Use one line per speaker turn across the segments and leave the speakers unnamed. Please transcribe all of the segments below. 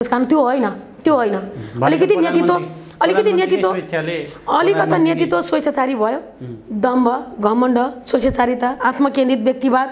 त्यसकारण त्यो होइन अलिकति नेतृत्व स्वेच्छाचारी भयो दम्भ घमण्ड स्वेच्छाचारिता आत्मकेन्द्रित व्यक्तिवाद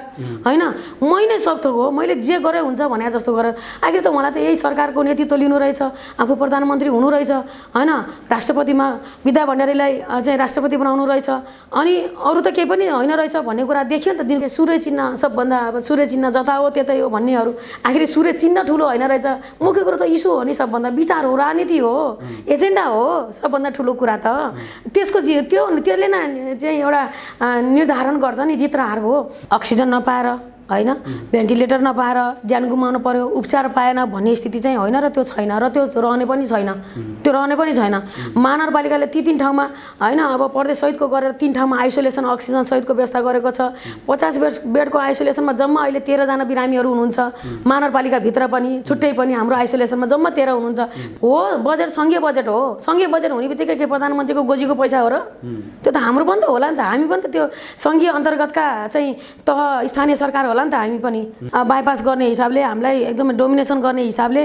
हैन मै नै सब थोक हो मैले जे गरे हुन्छ भने जस्तो गरेर आखिर त मलाई त यही सरकारको नेतृत्व लिनु रहेछ आफू प्रधानमन्त्री हुनु रहेछ हैन राष्ट्रपतिमा विद्या भण्डारीलाई चाहिँ राष्ट्रपति बनाउनु रहेछ अनि अरु त केही पनि होइन रहेछ भन्ने कुरा देखियो नि त दिनको सूर्य चिन्ह सबभन्दा अब सूर्य चिन्ह जता हो त्यतै हो भन्नेहरू आखिर सूर्य चिन्ह ठुलो होइन रहेछ मुख्य कुरो त इस्यु हो नि सबभन्दा विचार हो राजनीति हो एजेन्डा हो सबभन्दा ठुलो कुरा त त्यसको त्यसले न चाहिँ एउटा निर्धारण गर्छ नि जित र हार हो अक्सिजन नपाएर हैन भेन्टिलेटर नपाएर ज्यान गुमाउनु पर्यो उपचार पाएन भन्ने स्थिति चाहिँ होइन र त्यो छैन र त्यो रहने पनि छैन महानगरपालिकाले तीन ठाउँमा हैन अब प्रदेश सहितको गरेर 3 ठाउँमा आइसोलेसन अक्सिजन सहितको व्यवस्था गरेको छ 50 बेडको आइसोलेसनमा जम्मा अहिले 13 जना बिरामीहरू हुनुहुन्छ महानगरपालिका भित्र पनि छुट्टै पनि हाम्रो आइसोलेसनमा जम्मा 13 हुनुहुन्छ हो बजेट संघीय बजेट हो संघीय बजेट हुनेबित्तिकै के प्रधानमन्त्रीको गोजीको पैसा हो र त्यो त हाम्रो पनि त होला नि त हामी पनि त त्यो संघीय अन्तर्गतका चाहिँ तह स्थानीय सरकार होला नि त हामी पनि बाइपास गर्ने हिसाबले हामीलाई एकदमै डोमिनेसन गर्ने हिसाबले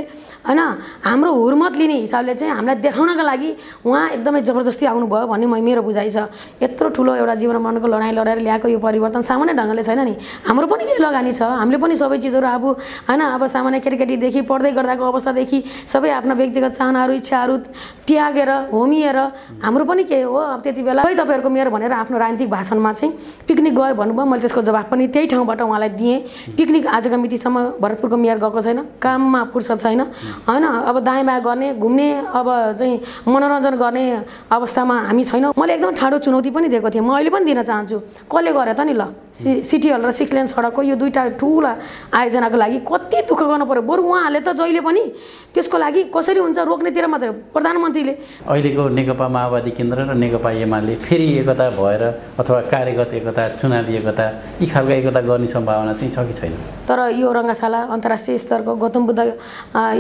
हैन हाम्रो हुर्मत लिने हिसाबले चाहिँ हामीलाई देखाउनका लागि उहाँ एकदमै जबरजस्ती आउनु भयो भन्ने मेरो बुझाइ छ यत्रो ठुलो एउटा जीवन मरणको लडाई लडेर ल्याएको यो परिवर्तन सामान्य ढंगले छैन नि हाम्रो पनि केही लगानी छ हामीले पनि सबै चीजहरु आफू हैन अब सामान्य केटीकेटीदेखि पढ्दै गर्दाको अवस्थादेखि सबै आफ्ना व्यक्तिगत चाहनाहरु इच्छाहरु त्यागेर होमिएर हाम्रो पनि के हो अब त्यति बेला खै तपाईहरुको मेयर भनेर आफ्नो राजनीतिक भाषणमा चाहिँ पिकनिक गयो भन्नुभयो मैले त्यसको जवाफ पनि त्यही ठाउँबाट उहाँलाई दिएँ पिकनिक आजका मितिसम्म भरतपुरको मेयर गएको छैन काममा फुर्सद छैन हैन अब दायाँ बायाँ गर्ने घुम्ने अब चाहिँ मनोरञ्जन गर्ने अवस्थामा हामी छैनौं मैले एकदम ठाडो चुनौती पनि दिएको थिएँ म अहिले पनि दिन चाहन्छु कसले गरे त नि ल सिटी हल र 6 लेन सडकको यो दुईटा ठूला आयोजनाको लागि कति दुःख गर्नु पर्यो बरु उहाँले त जहिले पनि त्यसको लागि कसरी हुन्छ रोक्नेतिर मात्र प्रधानमन्त्रीले
अहिलेको नेकपा माओवादी केन्द्र र नेकपा एमाले फेरि एकता भएर अथवा कार्यगत एकता चुनावी एकता यी खालको एकता गर्ने सम्भावना चाहिँ छ कि छैन
तर यो रंगशाला अन्तर्राष्ट्रिय स्तरको गौतम बुद्ध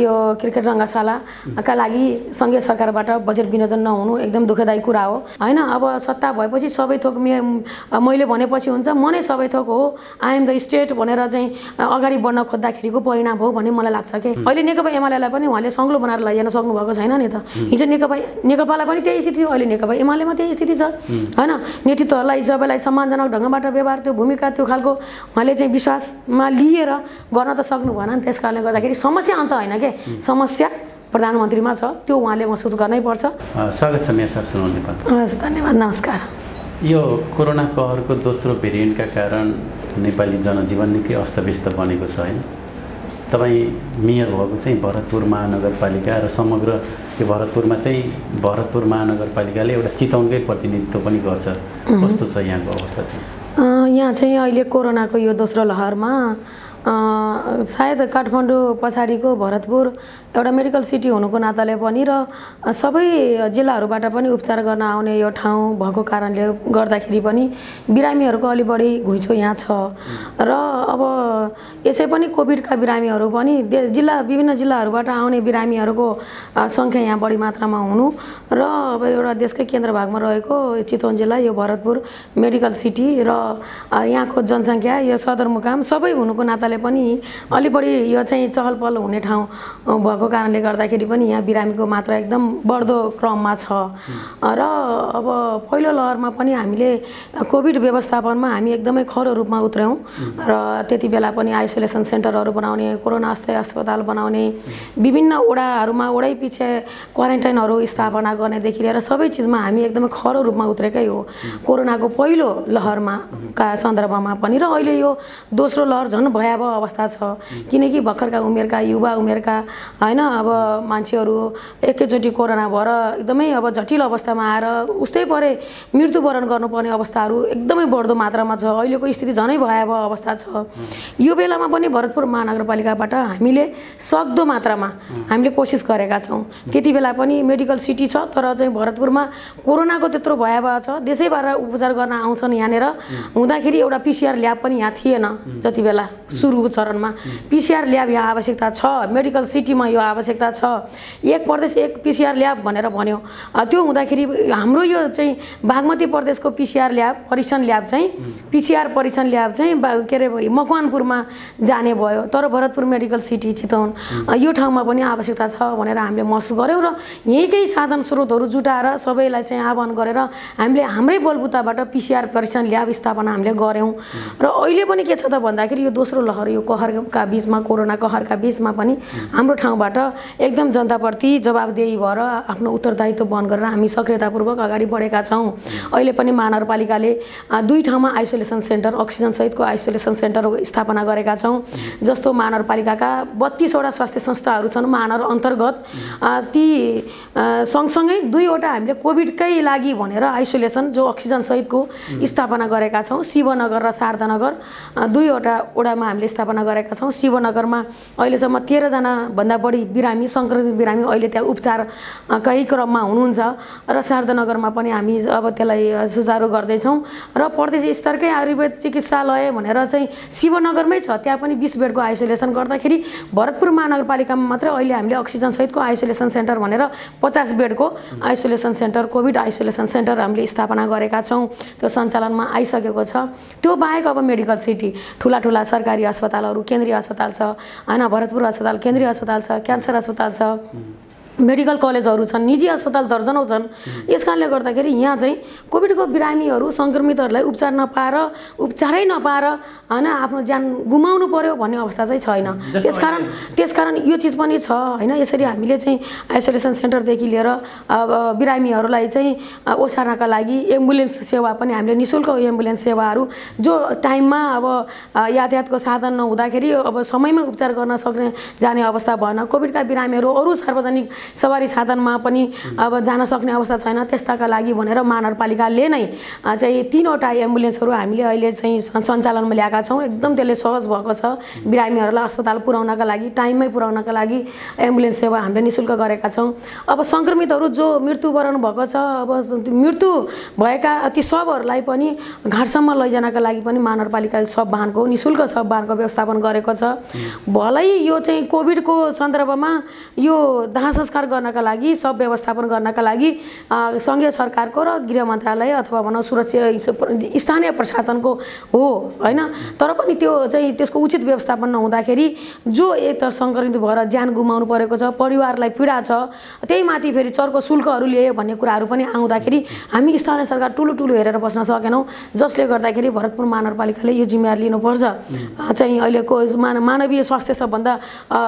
यो क्रिकेट रंगशालाका लागि संघीय सरकारबाट बजेट विनियोजन नहुनु एकदम दुःखदायी कुरा हो हैन अब सत्ता भएपछि सबै थोक मैले भनेपछि हुन्छ म नै सबै थोक हो आई एम द स्टेट भनेर चाहिँ अगाडि बढ्न खोज्दाखेरिको परिणाम हो भन्ने मलाई लाग्छ के अहिले नेकपा एमालेलाई पनि उहाँले संग्लो बनाएर लैजान सक्नु भएको छैन नि त हिजो नेकपालाई पनि त्यही स्थिति हो अहिले नेकपा एमालेमा त्यही स्थिति छ हैन नेतृत्वलाई सबैलाई सम्मानजनक ढंगबाट व्यवहार त्यो भूमिका त्यो खालको उहाँले चाहिँ विश्वासमा लिएर गर्न त सक्नु भएन नि त्यसकारणले गर्दाखेरि समस्या अन्त हैन के समस्या प्रधानमन्त्रीमा छ त्यो उहाँले महसुस गर्नै पर्छ
स्वागत छ मेयर साहब सुनौल नेपाल
हस् धन्यवाद नमस्कार
यो कोरोना कहरको दोस्रो भेरिएन्टका कारण नेपाली जनजीवन निकै अस्तव्यस्त बनेको छ हैन तपाई मेयर भएको चाहिँ भरतपुर महानगरपालिका र समग्र यो भरतपुरमा चाहिँ भरतपुर महानगरपालिकाले एउटा चितवनकै प्रतिनिधित्व पनि गर्छ कस्तो छ यहाँको अवस्था चाहिँ
यहाँ चाहिँ अहिले कोरोनाको यो दोस्रो लहरमा सायद काठमाडौँ पछाडिको भरतपुर एउटा मेडिकल सिटी हुनुको नाताले पनि र सबै जिल्लाहरूबाट पनि उपचार गर्न आउने यो ठाउँ भएको कारणले गर्दाखेरि पनि बिरामीहरूको अलि बढी घुइँचो यहाँ छ र अब यसै पनि कोभिडका बिरामीहरू पनि विभिन्न जिल्लाहरूबाट आउने बिरामीहरूको संख्या यहाँ बढी मात्रामा हुनु र अब एउटा देशकै केन्द्र भागमा रहेको चितवन जिल्ला यो भरतपुर मेडिकल सिटी र यहाँको जनसङ्ख्या यो सदरमुकाम सबै हुनुको नाताले पनि अलि बढी यो चाहिँ चहल पहल हुने ठाउँ भएको कारणले गर्दाखेरि पनि यहाँ बिरामीको मात्रा एकदम बढ्दो क्रममा छ र अब पहिलो लहरमा पनि हामीले कोभिड व्यवस्थापनमा हामी एकदमै खरो रूपमा उत्रयौं र त्यति बेला पनि आइसोलेसन सेन्टरहरू बनाउने कोरोना अस्थायी अस्पताल बनाउने विभिन्न वडाहरूमा वडै पछि क्वारेन्टाइनहरू स्थापना गर्नेदेखि लिएर सबै चीजमा हामी एकदमै खरो रूपमा उत्रेकै हो कोरोनाको पहिलो लहरमा का सन्दर्भमा पनि र अहिले यो दोस्रो लहर झन् भयावह अवस्था छ किनकि भर्खरका उमेरका युवा उमेरका हैन अब मान्छेहरू एकैचोटी कोरोना भएर एकदमै अब जटिल अवस्थामा आएर उस्तै परे मृत्युवरण गर्नुपर्ने अवस्थाहरू एकदमै बढ्दो मात्रामा छ अहिलेको स्थिति झनै भयावह अवस्था छ यो बेलामा पनि भरतपुर महानगरपालिकाबाट हामीले सक्दो मात्रामा हामीले कोसिस गरेका छौं त्यति बेला पनि मेडिकल सिटी छ तर चाहिँ भरतपुरमा कोरोनाको त्यत्रो भयावह छ देशैबाट उपचार गर्न आउँछन् यहाँनेर हुँदाखेरि एउटा पीसीआर ल्याब पनि यहाँ थिएन जति बेला सुरुको चरणमा PCR ल्याब यहाँ आवश्यकता छ, मेडिकल सिटीमा यो आवश्यकता छ, एक प्रदेश एक PCR ल्याब भनेर भन्यो। त्यो हुँदाखेरि हाम्रो यो चाहिँ बागमती प्रदेशको PCR ल्याब परीक्षण ल्याब चाहिँ PCR परीक्षण ल्याब चाहिँ के अरे मकवानपुरमा जाने भयो। तर भरतपुर मेडिकल सिटी चितवन यो ठाउँमा पनि आवश्यकता छ भनेर हामीले महसुस गऱ्यौँ र यहीँकै साधन स्रोतहरू जुटाएर सबैलाई चाहिँ आह्वान गरेर हामीले हाम्रै बलबुताबाट PCR परीक्षण ल्याब स्थापना हामीले गऱ्यौँ। र अहिले पनि के छ त भन्दाखेरि यो दोस्रो लहर यो कहरका बिचमा कोरोना कहरका बिचमा पनि हाम्रो ठाउँबाट एकदम जनताप्रति जवाबदेही भएर आफ्नो उत्तरदायित्व वहन गरेर हामी सक्रियतापूर्वक अगाडि बढेका छौँ। अहिले पनि महानगरपालिकाले 2 ठाउँमा आइसोलेसन सेन्टर अक्सिजन सहितको आइसोलेसन सेन्टर स्थापना गरेका छौँ। जस्तो महानगरपालिकाका 32 वटा स्वास्थ्य संस्थाहरू छन् महानगर अन्तर्गत, ती सँगसँगै 2 वटा हामीले कोभिडकै लागि भनेर आइसोलेसन जो अक्सिजन सहितको स्थापना गरेका छौँ। शिवनगर र शारदानगर 2 वटा वडामा हामीले स्थापना गरेका छौँ। शिवनगरमा अहिलेसम्म 13 जना भन्दा बढी बिरामी संक्रमित बिरामी अहिले त्यहाँ उपचारकै क्रममा हुनुहुन्छ र शारदानगरमा पनि हामी अब त्यसलाई सुचारू गर्दैछौँ। र प्रदेश स्तरकै आयुर्वेद चिकित्सालय भनेर चाहिँ शिवनगरमै छ, त्यहाँ पनि 20 बेडको आइसोलेसन गर्दाखेरि भरतपुर महानगरपालिकामा मात्रै अहिले हामीले अक्सिजन सहितको आइसोलेसन सेन्टर भनेर 50 बेडको isolation centre covid isolation centre हामीले स्थापना गरेका छौँ। त्यो सञ्चालनमा आइसकेको छ। त्यो बाहेक अब मेडिकल सिटी ठुला ठुला सरकारी अस्पतालहरू केन्द्रीय अस्पताल छ हैन, भरतपुर अस्पताल केन्द्रीय अस्पताल छ, क्यान्सर अस्पताल छ, मेडिकल कलेजहरू छन्, निजी अस्पताल दर्जनौँ छन्। यस कारणले गर्दाखेरि यहाँ चाहिँ कोभिडको बिरामीहरू सङ्क्रमितहरूलाई उपचारै नपाएर हैन आफ्नो ज्यान गुमाउनु पर्यो भन्ने अवस्था चाहिँ छैन। त्यसकारण यो चिज पनि छ हैन। यसरी हामीले चाहिँ आइसोलेसन सेन्टरदेखि लिएर अब बिरामीहरूलाई चाहिँ ओसार्नका लागि एम्बुलेन्स सेवा पनि हामीले निःशुल्क एम्बुलेन्स सेवाहरू जो टाइममा अब यातायातको साधन नहुँदाखेरि अब समयमै उपचार गर्न सक्ने जाने अवस्था भएन। कोभिडका बिरामीहरू अरू सार्वजनिक सवारी साधनमा पनि अब जान सक्ने अवस्था छैन, त्यस्ताका लागि भनेर महानगरपालिकाले नै चाहिँ 3 वटा एम्बुलेन्सहरू हामीले अहिले चाहिँ सञ्चालनमा ल्याएका छौँ। एकदम त्यसले सहज भएको छ बिरामीहरूलाई अस्पताल पुर्याउनका लागि टाइममै पुर्याउनका लागि एम्बुलेन्स सेवा हामीले निःशुल्क गरेका छौँ। अब सङ्क्रमितहरू जो मृत्युवरण भएको छ अब मृत्यु भएका ती शवहरूलाई पनि घाटसम्म लैजानका लागि पनि महानगरपालिकाले शव वाहनको निःशुल्क शव वाहनको व्यवस्थापन गरेको छ। भलै यो चाहिँ कोभिडको सन्दर्भमा यो दाह संस्कार गर्नका लागि सब व्यवस्थापन गर्नका लागि सङ्घीय सरकारको र गृह मन्त्रालय अथवा भनौँ सुरक्षा स्थानीय प्रशासनको हो हैन। तर पनि त्यो चाहिँ त्यसको उचित व्यवस्थापन नहुँदाखेरि जो एक त सङ्क्रमित भएर ज्यान गुमाउनु परेको छ, परिवारलाई पीडा छ, त्यही माथि फेरि चर्को शुल्कहरू लिए भन्ने कुराहरू पनि आउँदाखेरि हामी स्थानीय सरकार ठुलो हेरेर बस्न सकेनौँ। जसले गर्दाखेरि भरतपुर महानगरपालिकाले यो जिम्मेवारी लिनुपर्छ। चाहिँ अहिलेको मानवीय स्वास्थ्य सबभन्दा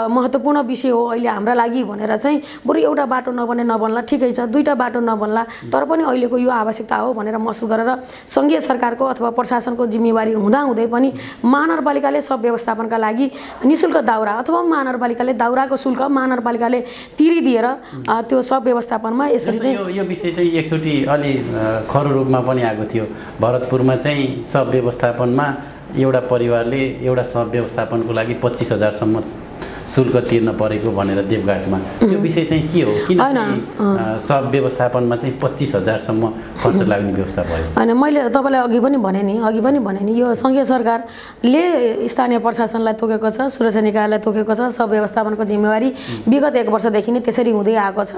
महत्त्वपूर्ण विषय हो अहिले हाम्रा लागि भनेर चाहिँ बरु एउटा बाटो नबन्ला ठिकै छ, 2टा बाटो नबन्ला, तर पनि अहिलेको यो आवश्यकता हो भनेर महसुस गरेर सङ्घीय सरकारको अथवा प्रशासनको जिम्मेवारी हुँदाहुँदै पनि महानगरपालिकाले सब व्यवस्थापनका लागि निःशुल्क दाउरा अथवा महानगरपालिकाले दाउराको शुल्क महानगरपालिकाले तिरिदिएर त्यो सब व्यवस्थापनमा यसरी चाहिँ
यो विषय चाहिँ एकचोटि अलि खरो रूपमा पनि आएको थियो। भरतपुरमा चाहिँ सब व्यवस्थापनमा एउटा परिवारले एउटा सब व्यवस्थापनको लागि 25,000 सम्म शुल्क तिर्न परेको भनेर देवघाटमा त्यो विषय चाहिँ के हो? किन सब व्यवस्थापनमा चाहिँ 25,000 सम्म खर्च लाग्ने व्यवस्था भयो?
होइन, मैले तपाईँलाई अघि पनि भने नि यो सङ्घीय सरकारले स्थानीय प्रशासनलाई तोकेको छ, सुरक्षा निकायलाई तोकेको छ। सब व्यवस्थापनको जिम्मेवारी विगत 1 वर्षदेखि नै त्यसरी हुँदै आएको छ।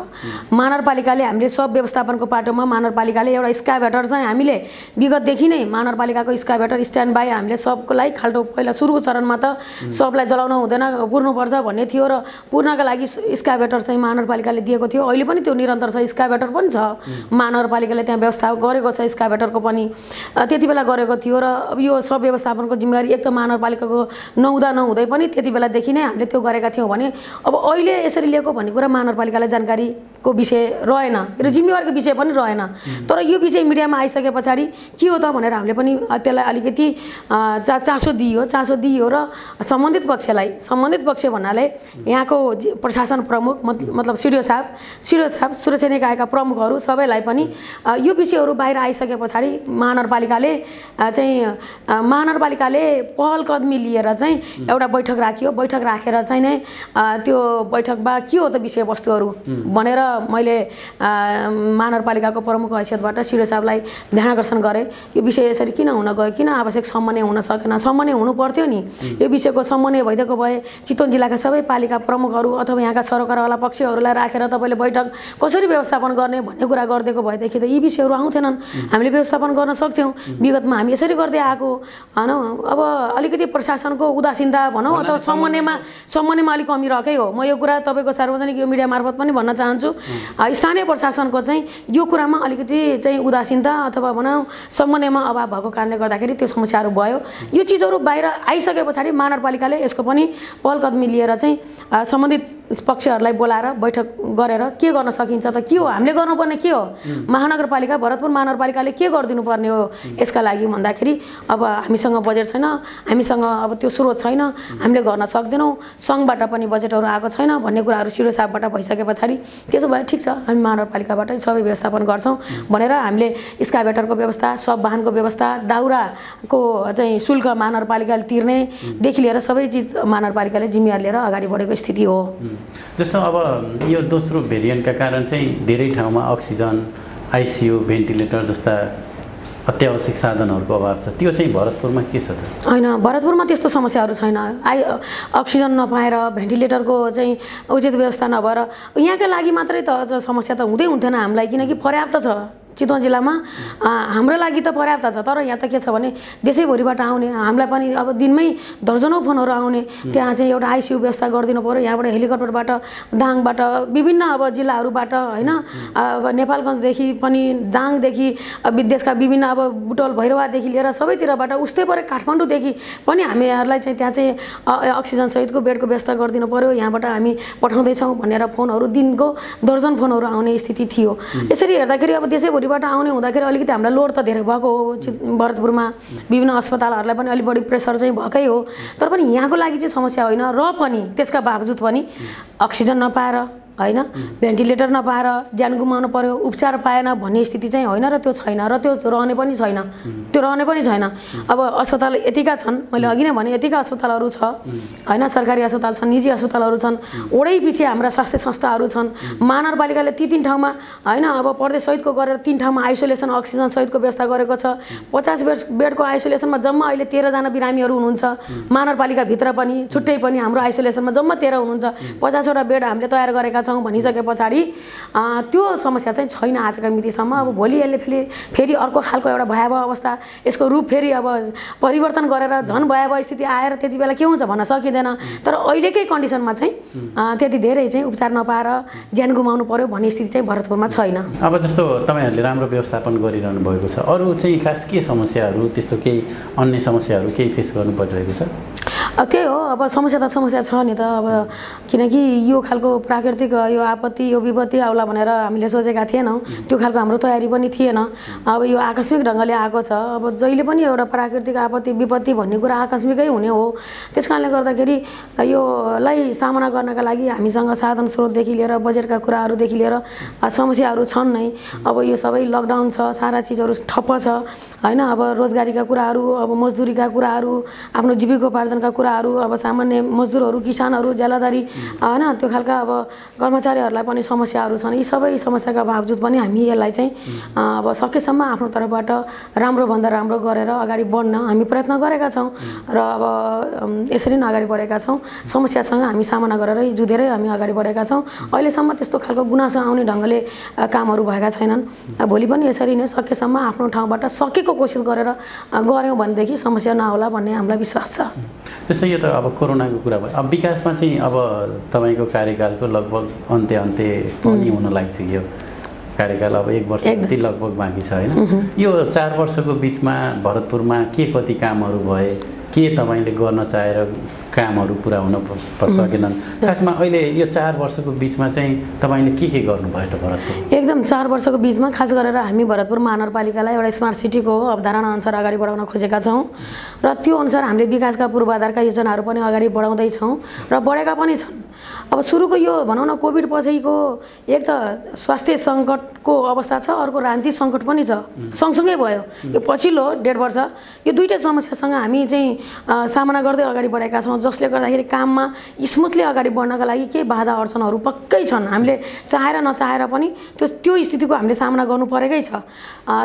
महानगरपालिकाले हामीले सब व्यवस्थापनको पाटोमा महानगरपालिकाले एउटा स्काभेटर चाहिँ हामीले विगतदेखि नै महानगरपालिकाको स्काभेटर स्ट्यान्ड बाई हामीले सबलाई खाल्टो पहिला सुरुको चरणमा त सबलाई जलाउन हुँदैन पुर्नुपर्छ भन्ने थियो र पूर्णका लागि स्काभेटर चाहिँ महानगरपालिकाले दिएको थियो। अहिले पनि त्यो निरन्तर छ, स्काभेटर पनि छ, महानगरपालिकाले त्यहाँ व्यवस्था गरेको छ स्काभेटरको पनि त्यति बेला गरेको थियो। र अब यो सब व्यवस्थापनको जिम्मेवारी एक त महानगरपालिकाको नहुँदै पनि त्यति बेलादेखि नै हामीले त्यो गरेका थियौँ भने अब अहिले यसरी लिएको भन्ने कुरा महानगरपालिकालाई जानकारीको विषय रहेन र जिम्मेवारीको विषय पनि रहेन। तर यो विषय मिडियामा आइसके पछाडि के हो त भनेर हामीले पनि त्यसलाई अलिकति चासो दियो र सम्बन्धित पक्ष भन्नाले हुनाले यहाँको प्रशासन प्रमुख मतलब सिडिओ साहब सुरक्षा निकायका प्रमुखहरू सबैलाई पनि यो विषयहरू बाहिर आइसके पछाडि महानगरपालिकाले पहल कदमी लिएर चाहिँ एउटा बैठक राखियो। बैठक राखेर चाहिँ नै त्यो बैठकमा के हो त विषयवस्तुहरू भनेर मैले महानगरपालिकाको प्रमुख हैसियतबाट सिडिओ साहबलाई ध्यानकर्षण गरेँ। यो विषय यसरी किन हुन गयो, किन आवश्यक समन्वय हुन सकेन, समन्वय हुनु पर्थ्यो नि। यो विषयको समन्वय भइदिएको भए चितवन जिल्लाका सबै पालिका प्रमुखहरू अथवा यहाँका सरकारवाला पक्षहरूलाई राखेर तपाईँले बैठक कसरी व्यवस्थापन गर्ने भन्ने कुरा गरिदिएको भएदेखि त यी विषयहरू आउँथेनन्, हामीले व्यवस्थापन गर्न सक्थ्यौँ। विगतमा हामी यसरी गर्दै आएको होइन। अब अलिकति प्रशासनको उदासीनता भनौँ अथवा समन्वयमा अलिक कमी रहेकै हो। म यो कुरा तपाईँको सार्वजनिक यो मिडिया मार्फत पनि भन्न चाहन्छु, स्थानीय प्रशासनको चाहिँ यो कुरामा अलिकति चाहिँ उदासीनता अथवा भनौँ समन्वयमा अभाव भएको कारणले गर्दाखेरि त्यो समस्याहरू भयो। यो चिजहरू बाहिर आइसके पछाडि महानगरपालिकाले यसको पनि पहल कदमी लिएर चाहिँ सम्बन्धित पक्षहरूलाई बोलाएर बैठक गरेर के गर्न सकिन्छ त, के हो हामीले गर्नुपर्ने, के हो महानगरपालिका भरतपुर महानगरपालिकाले के गरिदिनु पर्ने हो यसका लागि भन्दाखेरि अब हामीसँग बजेट छैन, हामीसँग अब त्यो स्रोत छैन, हामीले गर्न सक्दैनौँ, सङ्घबाट पनि बजेटहरू आएको छैन भन्ने कुराहरू सिडिओ साहबबाट भइसके पछाडि त्यसो भए ठिक छ हामी महानगरपालिकाबाटै सबै व्यवस्थापन गर्छौँ भनेर हामीले स्काभेटरको व्यवस्था, सब वाहनको व्यवस्था, दाउराको चाहिँ शुल्क महानगरपालिकाले तिर्नेदेखि लिएर सबै चिज महानगरपालिकाले जिम्मेवार लिएर अगाडि बढेको स्थिति हो।
जस्तो अब यो दोस्रो भेरिएन्टका कारण चाहिँ धेरै ठाउँमा अक्सिजन, आइसियु, भेन्टिलेटर जस्ता अत्यावश्यक साधनहरूको अभाव छ। त्यो चाहिँ भरतपुरमा के छ त?
होइन, भरतपुरमा त्यस्तो समस्याहरू छैन। अक्सिजन नपाएर भेन्टिलेटरको चाहिँ उचित व्यवस्था नभएर यहाँका लागि मात्रै त समस्या त हुँदै हुन्थेन हामीलाई, किनकि पर्याप्त छ चितवन जिल्लामा हाम्रो लागि त पर्याप्त छ। तर यहाँ त के छ भने देशैभरिबाट आउने हामीलाई पनि अब दिनमै दर्जनौँ फोनहरू आउने, त्यहाँ चाहिँ एउटा आइसियु व्यवस्था गरिदिनु पऱ्यो। यहाँबाट हेलिकप्टरबाट, दाङबाट, विभिन्न अब जिल्लाहरूबाट होइन, अब नेपालगञ्जदेखि पनि, दाङदेखि, देशका विभिन्न अब बुटोल भैरवादेखि लिएर सबैतिरबाट, उस्तै परे काठमाडौँदेखि पनि हामीहरूलाई चाहिँ त्यहाँ चाहिँ अक्सिजन सहितको बेडको व्यवस्था गरिदिनु पऱ्यो, यहाँबाट हामी पठाउँदैछौँ भनेर फोनहरू दिनको दर्जन फोनहरू आउने स्थिति थियो। यसरी हेर्दाखेरि अब देशैभरिबाट आउने हुँदाखेरि अलिकति हामीलाई लोड त धेरै भएको हो। भरतपुरमा विभिन्न अस्पतालहरूलाई पनि अलिक बढी प्रेसर चाहिँ भएकै हो। तर पनि यहाँको लागि चाहिँ समस्या होइन, र पनि त्यसका बावजुद पनि अक्सिजन नपाएर होइन, भेन्टिलेटर नपाएर ज्यान गुमाउनु पर्यो, उपचार पाएन भन्ने स्थिति चाहिँ होइन र त्यो छैन, र त्यो रहने पनि छैन। अब अस्पताल यतिका छन्, मैले अघि नै भने यतिका अस्पतालहरू छ होइन, सरकारी अस्पताल छन्, निजी अस्पतालहरू छन्, वडै पछि हाम्रा स्वास्थ्य संस्थाहरू छन्। महानगरपालिकाले ती 3 ठाउँमा होइन अब प्रदेश सहितको गरेर 3 ठाउँमा आइसोलेसन अक्सिजन सहितको व्यवस्था गरेको छ। 50 बेडको आइसोलेसनमा जम्मा अहिले 13 जना बिरामीहरू हुनुहुन्छ। महानगरपालिकाभित्र पनि छुट्टै पनि हाम्रो आइसोलेसनमा जम्मा 13 हुनुहुन्छ। 50वटा बेड हामीले तयार गरेका छौँ भनिसके पछाडि त्यो समस्या चाहिँ छैन आजका मितिसम्म। अब भोलि यसले फेरि अर्को खालको एउटा भयावह अवस्था, यसको रूप फेरि अब परिवर्तन गरेर झन् भयावह स्थिति आएर त्यति बेला के हुन्छ भन्न सकिँदैन। तर अहिलेकै कन्डिसनमा चाहिँ त्यति धेरै चाहिँ उपचार नपाएर ज्यान गुमाउनु पर्यो भन्ने स्थिति चाहिँ भरतपुरमा छैन।
अब जस्तो तपाईँहरूले राम्रो व्यवस्थापन गरिरहनु भएको छ, अरू चाहिँ खास के समस्याहरू, त्यस्तो केही अन्य समस्याहरू केही फेस गर्नु परिरहेको छ?
त्यही हो, अब समस्या त समस्या छ नि त। अब किनकि यो खालको प्राकृतिक यो आपत्ति, यो विपत्ति आउला भनेर हामीले सोचेका थिएनौँ, त्यो खालको हाम्रो तयारी पनि थिएन। अब यो आकस्मिक ढङ्गले आएको छ। अब जहिले पनि एउटा प्राकृतिक आपत्ति विपत्ति भन्ने कुरा आकस्मिकै हुने हो। त्यस कारणले गर्दाखेरि योलाई सामना गर्नका लागि हामीसँग साधन स्रोतदेखि लिएर बजेटका कुराहरूदेखि लिएर समस्याहरू छन् नै। अब यो सबै लकडाउन छ, सारा चिजहरू ठप्प छ होइन। अब रोजगारीका कुराहरू, अब मजदुरीका कुराहरू, आफ्नो जीविकोपार्जनका कुराहरू, अब सामान्य मजदुरहरू, किसानहरू, ज्यालादारी होइन, त्यो खालका अब कर्मचारीहरूलाई पनि समस्याहरू छन्। यी सबै समस्याका बावजुद पनि हामी यसलाई चाहिँ अब सकेसम्म आफ्नो तर्फबाट राम्रोभन्दा राम्रो गरेर अगाडि बढ्न हामी प्रयत्न गरेका छौँ र अब यसरी नै अगाडि बढेका छौँ। समस्यासँग हामी सामना गरेरै जुधेरै हामी अगाडि बढेका छौँ। अहिलेसम्म त्यस्तो खालको गुनासो आउने ढङ्गले कामहरू भएका छैनन्। भोलि पनि यसरी नै सकेसम्म आफ्नो ठाउँबाट सकेको कोसिस गरेर गऱ्यौँ भनेदेखि समस्या नआउला भन्ने हामीलाई विश्वास छ।
जस्तै यो त अब कोरोनाको कुरा भयो, अब विकासमा चाहिँ अब तपाईँको कार्यकालको लगभग अन्त्य पनि हुन लागिसक्यो। कार्यकाल अब 1 वर्ष जति लगभग बाँकी छ होइन। यो 4 वर्षको बिचमा भरतपुरमा के कति कामहरू भए, के तपाईँले गर्न चाहेर कामहरू पुरा हुन सकेनन्? खासमा अहिले यो 4 वर्षको बिचमा चाहिँ तपाईँले के गर्नुभयो त भरतपुर?
एकदम 4 वर्षको बिचमा खास गरेर हामी भरतपुर महानगरपालिकालाई एउटा स्मार्ट सिटीको अवधारणा अनुसार अगाडि बढाउन खोजेका छौँ र त्यो अनुसार हामीले विकासका पूर्वाधारका योजनाहरू पनि अगाडि बढाउँदैछौँ र बढेका पनि छन्। अब सुरुको यो भनौँ न कोभिड पछिको एक त स्वास्थ्य सङ्कटको अवस्था छ, अर्को राजनीतिक सङ्कट पनि छ, सँगसँगै भयो। यो पछिल्लो 1.5 वर्ष यो दुईटै समस्यासँग हामी चाहिँ सामना गर्दै अगाडि बढेका छौँ, जसले गर्दाखेरि काममा स्मुथली अगाडि बढ्नका लागि केही बाधा अडचनहरू पक्कै छन्। हामीले चाहेर नचाहेर पनि त्यो स्थितिको हामीले सामना गर्नु परेकै छ।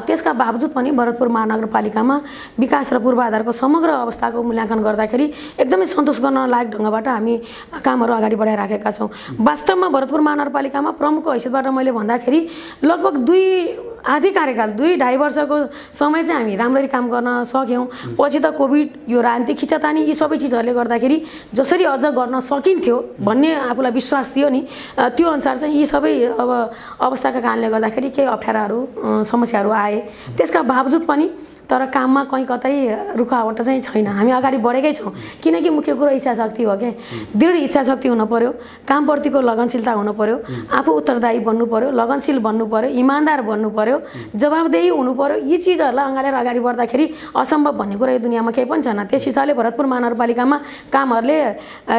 त्यसका बावजुद पनि भरतपुर महानगरपालिकामा विकास र पूर्वाधारको समग्र अवस्थाको मूल्याङ्कन गर्दाखेरि एकदमै सन्तोष गर्न लायक ढङ्गबाट हामी कामहरू अगाडि बढाइराखेका छौँ। वास्तवमा भरतपुर महानगरपालिकामा प्रमुखको हैसियतबाट मैले भन्दाखेरि लगभग 2.5 कार्यकाल 2.5 वर्षको समय चाहिँ हामी राम्ररी काम गर्न सक्यौँ। पछि त कोभिड, यो राजनीतिक खिचातानी, यी सबै चिजहरूले गर्दाखेरि जसरी अझ गर्न सकिन्थ्यो भन्ने आफूलाई विश्वास थियो नि, त्यो अनुसार चाहिँ यी सबै अब अवस्थाका कारणले गर्दाखेरि केही अप्ठ्याराहरू समस्याहरू आए। त्यसका बावजुद पनि तर काममा कहीँ कतै रुखावट चाहिँ छैन, हामी अगाडि बढेकै छौँ। किनकि मुख्य कुरो इच्छा शक्ति हो के, दृढ इच्छा शक्ति हुनु पर्यो, कामप्रतिको लगनशीलता हुनु पर्यो, आफू उत्तरदायी बन्नु पर्यो, लगनशील बन्नु पर्यो, इमान्दार बन्नु पर्यो, जवाबदेही हुनु पर्यो। यी चिजहरूलाई अँगालेर अगाडि बढ्दाखेरि असम्भव भन्ने कुरा यो दुनियाँमा केही पनि छैन। त्यस हिसाबले भरतपुर महानगरपालिकामा कामहरूले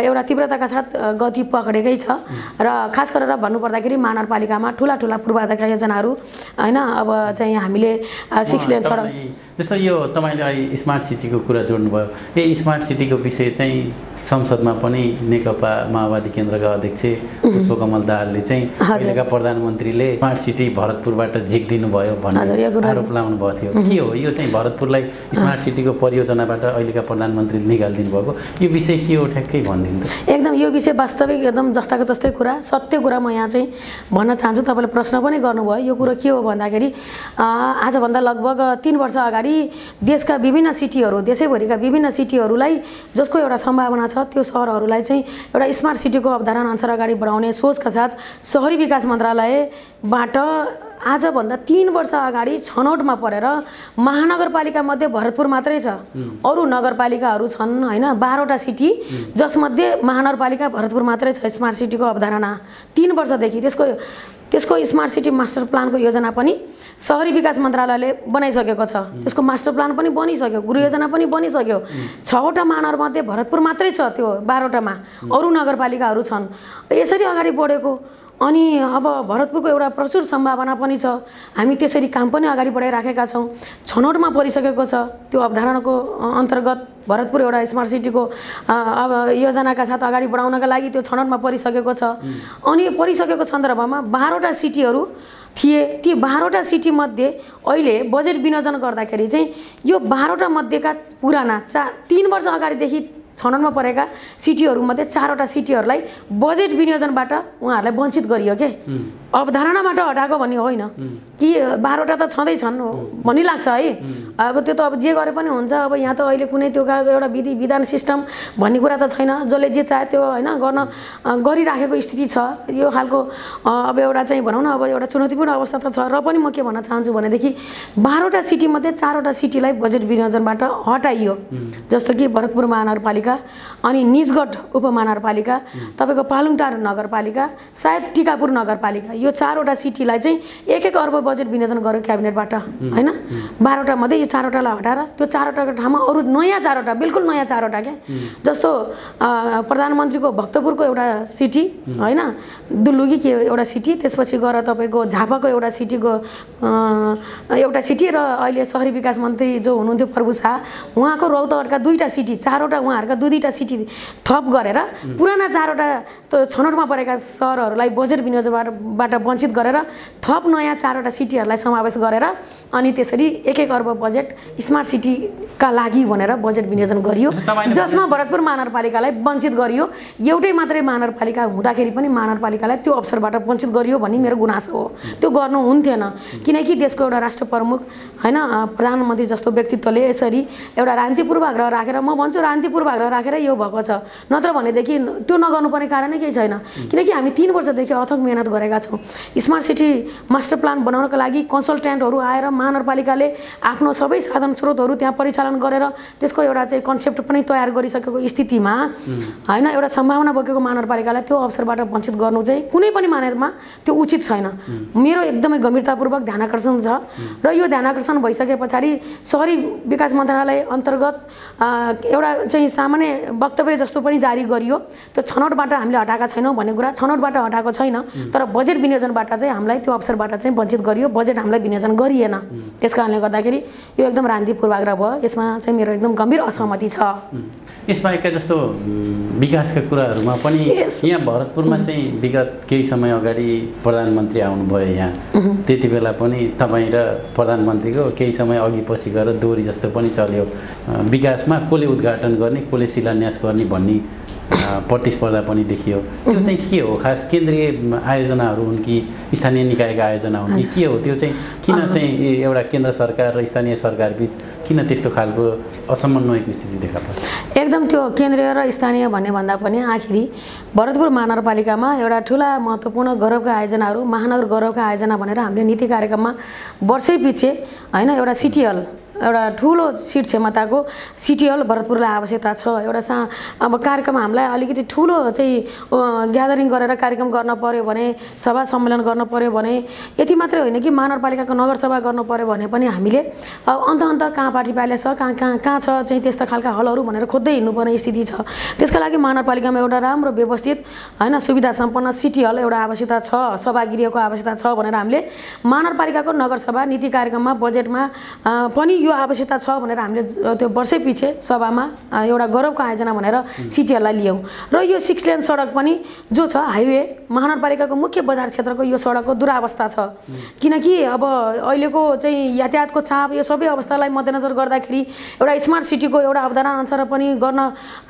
एउटा तीव्रताका साथ गति पक्रेकै छ र खास गरेर भन्नुपर्दाखेरि महानगरपालिकामा ठुला पूर्वाधारका योजनाहरू हैन, अब चाहिँ हामीले 6 लेन सडक
जस्तो यो तपाईँले अहिले स्मार्ट सिटीको कुरा जोड्नुभयो। यही स्मार्ट सिटीको विषय चाहिँ संसदमा पनि नेकपा माओवादी केन्द्रका अध्यक्ष पुष्पकमल दाहालले चाहिँ अहिलेका प्रधानमन्त्रीले स्मार्ट सिटी भरतपुरबाट झिक्दिनु भयो भन्ने आरोप लाउनु भएको थियो। के हो यो चाहिँ भरतपुरलाई स्मार्ट सिटीको परियोजनाबाट अहिलेका प्रधानमन्त्रीले निकालिदिनु भएको यो विषय के हो ठ्याक्कै भनिदिनु त?
एकदम यो विषय वास्तविक एकदम जस्ताको तस्तै कुरा, सत्य कुरा म यहाँ चाहिँ भन्न चाहन्छु। तपाईँले प्रश्न पनि गर्नुभयो। यो कुरो के हो भन्दाखेरि आजभन्दा लगभग 3 वर्ष अगाडि देशका विभिन्न सिटीहरू, देशैभरिका विभिन्न सिटीहरूलाई जसको एउटा सम्भावना छ, त्यो सहरहरूलाई चाहिँ एउटा स्मार्ट सिटीको अवधारणा अनुसार अगाडि बढाउने सोचका साथ शहरी विकास मन्त्रालयबाट आजभन्दा 3 वर्ष अगाडि छनौटमा परेर महानगरपालिका मध्ये भरतपुर मात्रै छ, अरू नगरपालिकाहरू छन् हैन, 12वटा सिटी, जसमध्ये महानगरपालिका भरतपुर मात्रै छ स्मार्ट सिटीको अवधारणा 3 वर्षदेखि। त्यसको स्मार्ट सिटी मास्टर प्लानको योजना पनि शहरी विकास मन्त्रालयले बनाइसकेको छ। त्यसको मास्टर प्लान पनि बनिसक्यो, गृह योजना पनि बनिसक्यो। 6वटा महानगरमध्ये भरतपुर मात्रै छ त्यो 12वटामा, अरू नगरपालिकाहरू छन्। यसरी अगाडि बढेको अनि अब भरतपुरको एउटा प्रचुर सम्भावना पनि छ। हामी त्यसरी काम पनि अगाडि बढाइराखेका छौँ। छनौटमा परिसकेको छ। त्यो अवधारणाको अन्तर्गत भरतपुर एउटा स्मार्ट सिटीको अब योजनाका साथ अगाडि बढाउनका लागि त्यो छनौटमा परिसकेको छ। अनि परिसकेको सन्दर्भमा 12वटा सिटीहरू थिए। ती 12वटा सिटीमध्ये अहिले बजेट विनियोजन गर्दाखेरि चाहिँ यो 12वटा मध्येका पुराना 3 वर्ष अगाडिदेखि छनौटमा परेका सिटीहरूमध्ये 4वटा सिटीहरूलाई बजेट विनियोजनबाट उहाँहरूलाई वञ्चित गरियो के, अवधारणाबाट हटाएको भन्ने होइन कि 12वटा त छँदैछन् भन्ने लाग्छ है। अब त्यो त अब जे गरे पनि हुन्छ। अब यहाँ त अहिले कुनै त्यो एउटा विधि विधान सिस्टम भन्ने कुरा त छैन। जसले जे चाहे त्यो होइन गर्न गरिराखेको स्थिति छ। यो खालको अब एउटा चाहिँ भनौँ न अब एउटा चुनौतीपूर्ण अवस्था त छ। र पनि म के भन्न चाहन्छु भनेदेखि 12वटा सिटीमध्ये 4वटा सिटीलाई बजेट विनियोजनबाट हटाइयो, जस्तो कि भरतपुर महानगरपालिका, अनि निजगढ उपमहानगरपालिका, तपाईँको पालुङटार नगरपालिका, सायद टिकापुर नगरपालिका। यो 4वटा सिटीलाई चाहिँ 1-1 अर्ब बजेट विनियोजन गर्यो क्याबिनेटबाट हैन। 12वटा मध्ये यो 4वटालाई हटाएर त्यो 4वटाको ठाउँमा अरू नयाँ 4वटा, बिल्कुल नयाँ 4वटा क्या, जस्तो प्रधानमन्त्रीको भक्तपुरको एउटा सिटी हैन, दुल्लुकी के एउटा सिटी, त्यसपछि गएर तपाईँको झापाको एउटा सिटीको एउटा सिटी, र अहिले शहरी विकास मन्त्री जो हुनुहुन्थ्यो प्रभु शाह, उहाँको रौतहटका 2टा सिटी, 4वटा उहाँहरूका 2-2टा सिटी थप गरेर पुराना 4वटा छनौटमा परेका सहरहरूलाई बजेट विनियोजनबाट वञ्चित गरेर थप नयाँ 4वटा सिटीहरूलाई समावेश गरेर अनि त्यसरी 1-1 अर्ब बजेट स्मार्ट सिटीका लागि भनेर बजेट विनियोजन गरियो, जसमा भरतपुर महानगरपालिकालाई वञ्चित गरियो। एउटै मात्रै महानगरपालिका हुँदाखेरि पनि महानगरपालिकालाई त्यो अवसरबाट वञ्चित गरियो भन्ने मेरो गुनासो हो। त्यो गर्नु हुन्थेन, किनकि देशको एउटा राष्ट्र प्रमुख हैन, प्रधानमन्त्री जस्तो व्यक्तित्वले यसरी एउटा राजनीतिक पूर्वाग्रह राखेर, म भन्छु राजनीतिक पूर्वाग्रह राखेर यो भएको छ। नत्र भनेदेखि त्यो नगर्नुपर्ने कारण नै केही छैन, किनकि हामी 3 वर्षदेखि अथक मेहनत गरेका छौँ। छौँ। स्मार्ट सिटी मास्टर प्लान बनाउनका लागि कन्सल्टेन्टहरू आएर महानगरपालिकाले आफ्नो सबै साधन स्रोतहरू त्यहाँ परिचालन गरेर त्यसको एउटा चाहिँ कन्सेप्ट पनि तयार गरिसकेको स्थितिमा होइन एउटा सम्भावना बोकेको महानगरपालिकालाई त्यो अवसरबाट वञ्चित गर्नु चाहिँ कुनै पनि मानेरमा त्यो उचित छैन। मेरो एकदमै गम्भीरतापूर्वक ध्यानाकर्षण छ र यो ध्यानाकर्षण भइसके पछाडि शहरी विकास मन्त्रालय अन्तर्गत एउटा चाहिँ सामान्य वक्तव्य जस्तो पनि जारी गरियो। त्यो छनौटबाट हामीले हटाएका छैनौँ भन्ने कुरा छनौटबाट हटाएको छैन, तर बजेट विनियोजनबाट चाहिँ हामीलाई त्यो अवसरबाट चाहिँ वञ्चित गरियो, बजेट हामीलाई विनियोजन गरिएन। त्यस कारणले गर्दाखेरि यो एकदम राजनीतिक पूर्वाग्रह भयो, यसमा चाहिँ मेरो एकदम गम्भीर असहमति छ।
यसबाहेकका जस्तो विकासका कुराहरूमा पनि यहाँ भरतपुरमा चाहिँ विगत केही समय अगाडि प्रधानमन्त्री आउनुभयो यहाँ, त्यति बेला पनि तपाईँ र प्रधानमन्त्रीको केही समय अघि पछि गएर दोहोरी जस्तो पनि चल्यो। विकासमा कसले उद्घाटन गर्ने कसले शिलान्यास गर्ने भन्ने प्रतिस्पर्धा पनि देखियो। त्यो चाहिँ के हो? खास केन्द्रीय आयोजनाहरू हुन् कि स्थानीय निकायका आयोजना हुन् कि के हो? त्यो चाहिँ किन चाहिँ एउटा केन्द्र सरकार र स्थानीय सरकार बिच किन त्यस्तो खालको असमन्वयको स्थिति देखा पर्छ?
एकदम त्यो केन्द्रीय र स्थानीय भन्ने भन्दा पनि आखिरी भरतपुर महानगरपालिकामा एउटा ठुला महत्त्वपूर्ण गौरवका आयोजनाहरू, महानगर गौरवका आयोजना भनेर हामीले नीति कार्यक्रममा वर्षै पछि होइन एउटा सिटी हल, एउटा ठुलो सिट क्षमताको सिटी हल भरतपुरलाई आवश्यकता छ। एउटा अब कार्यक्रम हामीलाई अलिकति ठुलो चाहिँ ग्यादरिङ गरेर कार्यक्रम गर्न पर्यो भने, सभा सम्मेलन गर्न पर्यो भने, यति मात्रै होइन कि महानगरपालिकाको नगरसभा गर्नु पर्यो भने पनि हामीले अब अन्त कहाँ पार्टी प्यालेस छ, कहाँ छ चाहिँ त्यस्ता खालका हलहरू भनेर खोज्दै हिँड्नुपर्ने स्थिति छ। त्यसका लागि महानगरपालिकामा एउटा राम्रो व्यवस्थित होइन सुविधा सम्पन्न सिटी हल एउटा आवश्यकता छ, सभागृहको आवश्यकता छ भनेर हामीले महानगरपालिकाको नगरसभा नीति कार्यक्रममा बजेटमा पनि यो आवश्यकता छ भनेर हामीले त्यो वर्षै पछि सभामा एउटा गौरवको आयोजना भनेर सिटी हललाई ल्यायौँ। र यो 6 लेन सडक पनि जो छ हाइवे महानगरपालिकाको मुख्य बजार क्षेत्रको यो सडकको दुरावस्था छ, किनकि अब अहिलेको चाहिँ यातायातको चाप यो सबै अवस्थालाई मध्यनजर गर्दाखेरि एउटा स्मार्ट सिटीको एउटा अवधारणा अनुसार पनि गर्न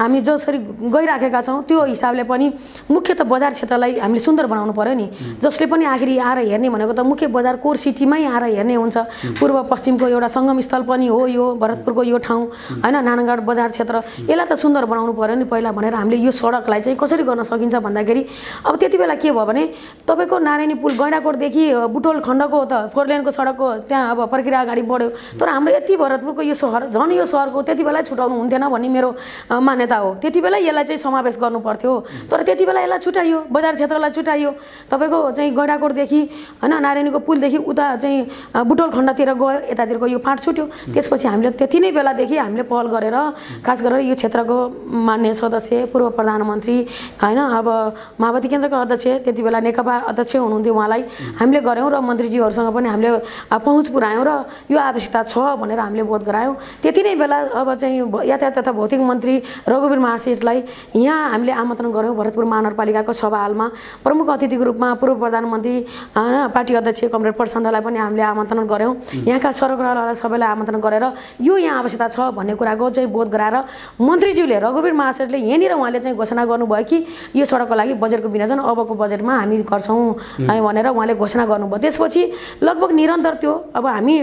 हामी जसरी गइराखेका छौँ त्यो हिसाबले पनि मुख्यतः बजार क्षेत्रलाई हामीले सुन्दर बनाउनु पर्यो नि, जसले पनि आखिरी आएर हेर्ने भनेको त मुख्य बजार कोर सिटीमै आएर हेर्ने हुन्छ। पूर्व पश्चिमको एउटा सङ्गम स्थल पनि हो यो भरतपुरको यो ठाउँ होइन, नारायणगढ बजार क्षेत्र, यसलाई त सुन्दर बनाउनु पर्यो नि पहिला भनेर हामीले यो सडकलाई चाहिँ कसरी गर्न सकिन्छ भन्दाखेरि अब त्यति बेला के भयो भने तपाईँको नारायणी पुल गैँडाकोटदेखि बुटोल खण्डको त 4 लेनको सडकको त्यहाँ अब प्रक्रिया अगाडि बढ्यो, तर हाम्रो यति भरतपुरको यो सहर झन् यो सहरको त्यति बेला छुटाउनु हुन्थेन भन्ने मेरो मान्यता हो। त्यति बेला यसलाई चाहिँ समावेश गर्नु पर्थ्यो, तर त्यति बेला यसलाई छुटाइयो, बजार क्षेत्रलाई छुटाइयो। तपाईँको चाहिँ गैँडाकोटदेखि होइन नारायणीको पुलदेखि उता चाहिँ बुटोल खण्डतिर गयो, यतातिरको यो फाँट छुट्यो। त्यसपछि हामीले त्यति नै बेलादेखि हामीले पहल गरेर खास गरेर यो क्षेत्रको मान्य सदस्य पूर्व प्रधानमन्त्री होइन अब माओवादी केन्द्रको अध्यक्ष त्यति बेला नेकपा अध्यक्ष हुनुहुन्थ्यो, उहाँलाई हामीले गऱ्यौँ र मन्त्रीजीहरूसँग पनि हामीले पहुँच पुऱ्यायौँ र यो आवश्यकता छ भनेर हामीले बोध गरायौँ। त्यति नै बेला अब चाहिँ यातायात तथा भौतिक मन्त्री रघुवीर महासेठलाई यहाँ हामीले आमन्त्रण गऱ्यौँ भरतपुर महानगरपालिकाको सभा हालमा प्रमुख अतिथिको रूपमा पूर्व प्रधानमन्त्री होइन पार्टी अध्यक्ष कमरेड प्रचण्डलाई पनि हामीले आमन्त्रण गऱ्यौँ। यहाँका सरकारहरूलाई सबैलाई आमन्त्रण गरेर यो यहाँ आवश्यकता छ भन्ने कुराको चाहिँ बोध गराएर मन्त्रीज्यूले रघुवीर महासेठले यहाँनिर उहाँले चाहिँ घोषणा गर्नुभयो कि यो सडकको लागि बजेटको विनियोजन अबको बजेटमा हामी गर्छौँ भनेर उहाँले घोषणा गर्नुभयो। त्यसपछि लगभग निरन्तर त्यो अब हामी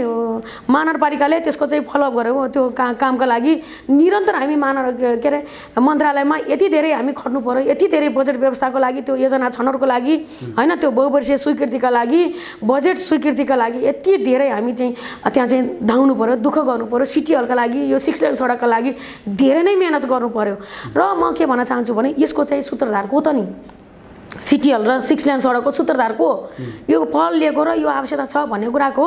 महानगरपालिकाले त्यसको चाहिँ फलोअप गऱ्यौँ। त्यो कामका लागि निरन्तर हामी के अरे मन्त्रालयमा यति धेरै हामी खट्नु पर्यो, यति धेरै बजेट व्यवस्थाको लागि, त्यो योजना छनौटको लागि होइन, त्यो बहुवर्षीय स्वीकृतिका लागि, बजेट स्वीकृतिका लागि यति धेरै हामी चाहिँ त्यहाँ चाहिँ धाउनु पर्यो, दुःख गर्नु पर्यो। सिटी हलका लागि यो 6 लेन सडकका लागि धेरै नै मेहनत गर्नु पर्यो। र म के भन्न चाहन्छु भने यसको चाहिँ सूत्रधार को त नि सिटी हल र 6 लेन सडकको सूत्रधार को यो पहल लिएको र यो आवश्यकता छ भन्ने कुराको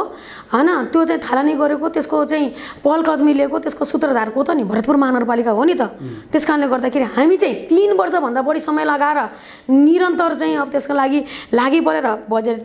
होइन त्यो चाहिँ थालनी गरेको त्यसको चाहिँ पहल कदमी लिएको त्यसको सूत्रधार को त नि भरतपुर महानगरपालिका हो नि त। त्यस कारणले गर्दाखेरि हामी चाहिँ 3 वर्षभन्दा बढी समय लगाएर निरन्तर चाहिँ अब त्यसको लागि लागि परेर बजेट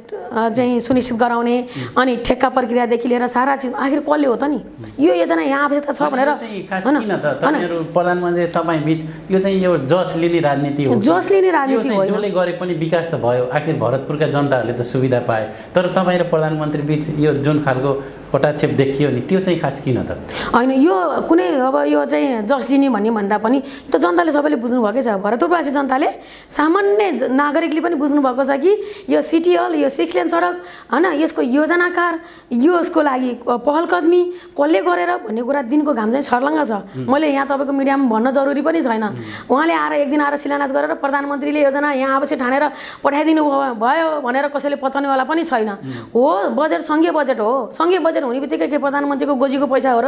चाहिँ सुनिश्चित गराउने अनि ठेक्का प्रक्रियादेखि लिएर सारा चिज आखिर कसले हो त नि यो योजना यहाँ आवश्यकता छ भनेर
होइन प्रधानमन्त्री तपाईँ बिच यो चाहिँ यो जस लिने राजनीति हो,
जस लिने राजनीति
होइन पनि विकास त भयो। आखिर भरतपुरका जनताहरूले त सुविधा पाए, तर तपाईँ र प्रधानमन्त्री बिच यो जुन खालको पटाक्षेप देखियो नि त्यो चाहिँ खास किन त?
होइन यो कुनै अब यो चाहिँ जस दिने भन्दा पनि त जनताले सबैले बुझ्नु भएकै छ। भरतपुरवासी जनताले सामान्य नागरिकले पनि बुझ्नु भएको छ कि यो सिटी हल, यो 6 लेन सडक हैन, यसको योजनाकार, यसको लागि पहलकदमी कसले गरेर भन्ने कुरा दिनको घाम चाहिँ छर्लङ्ग छ। मैले यहाँ तपाईँको मिडियामा भन्न जरुरी पनि छैन। उहाँले आएर एक दिन आएर शिलान्यास गरेर प्रधानमन्त्रीले योजना यहाँ आवश्यक ठानेर पठाइदिनु भयो भनेर कसैले पत्याउनेवाला पनि छैन। हो, बजेट सङ्घीय बजेट हो। सङ्घीय बजेट हुने बित्तिकै के प्रधानमन्त्रीको गोजीको पैसा हो र?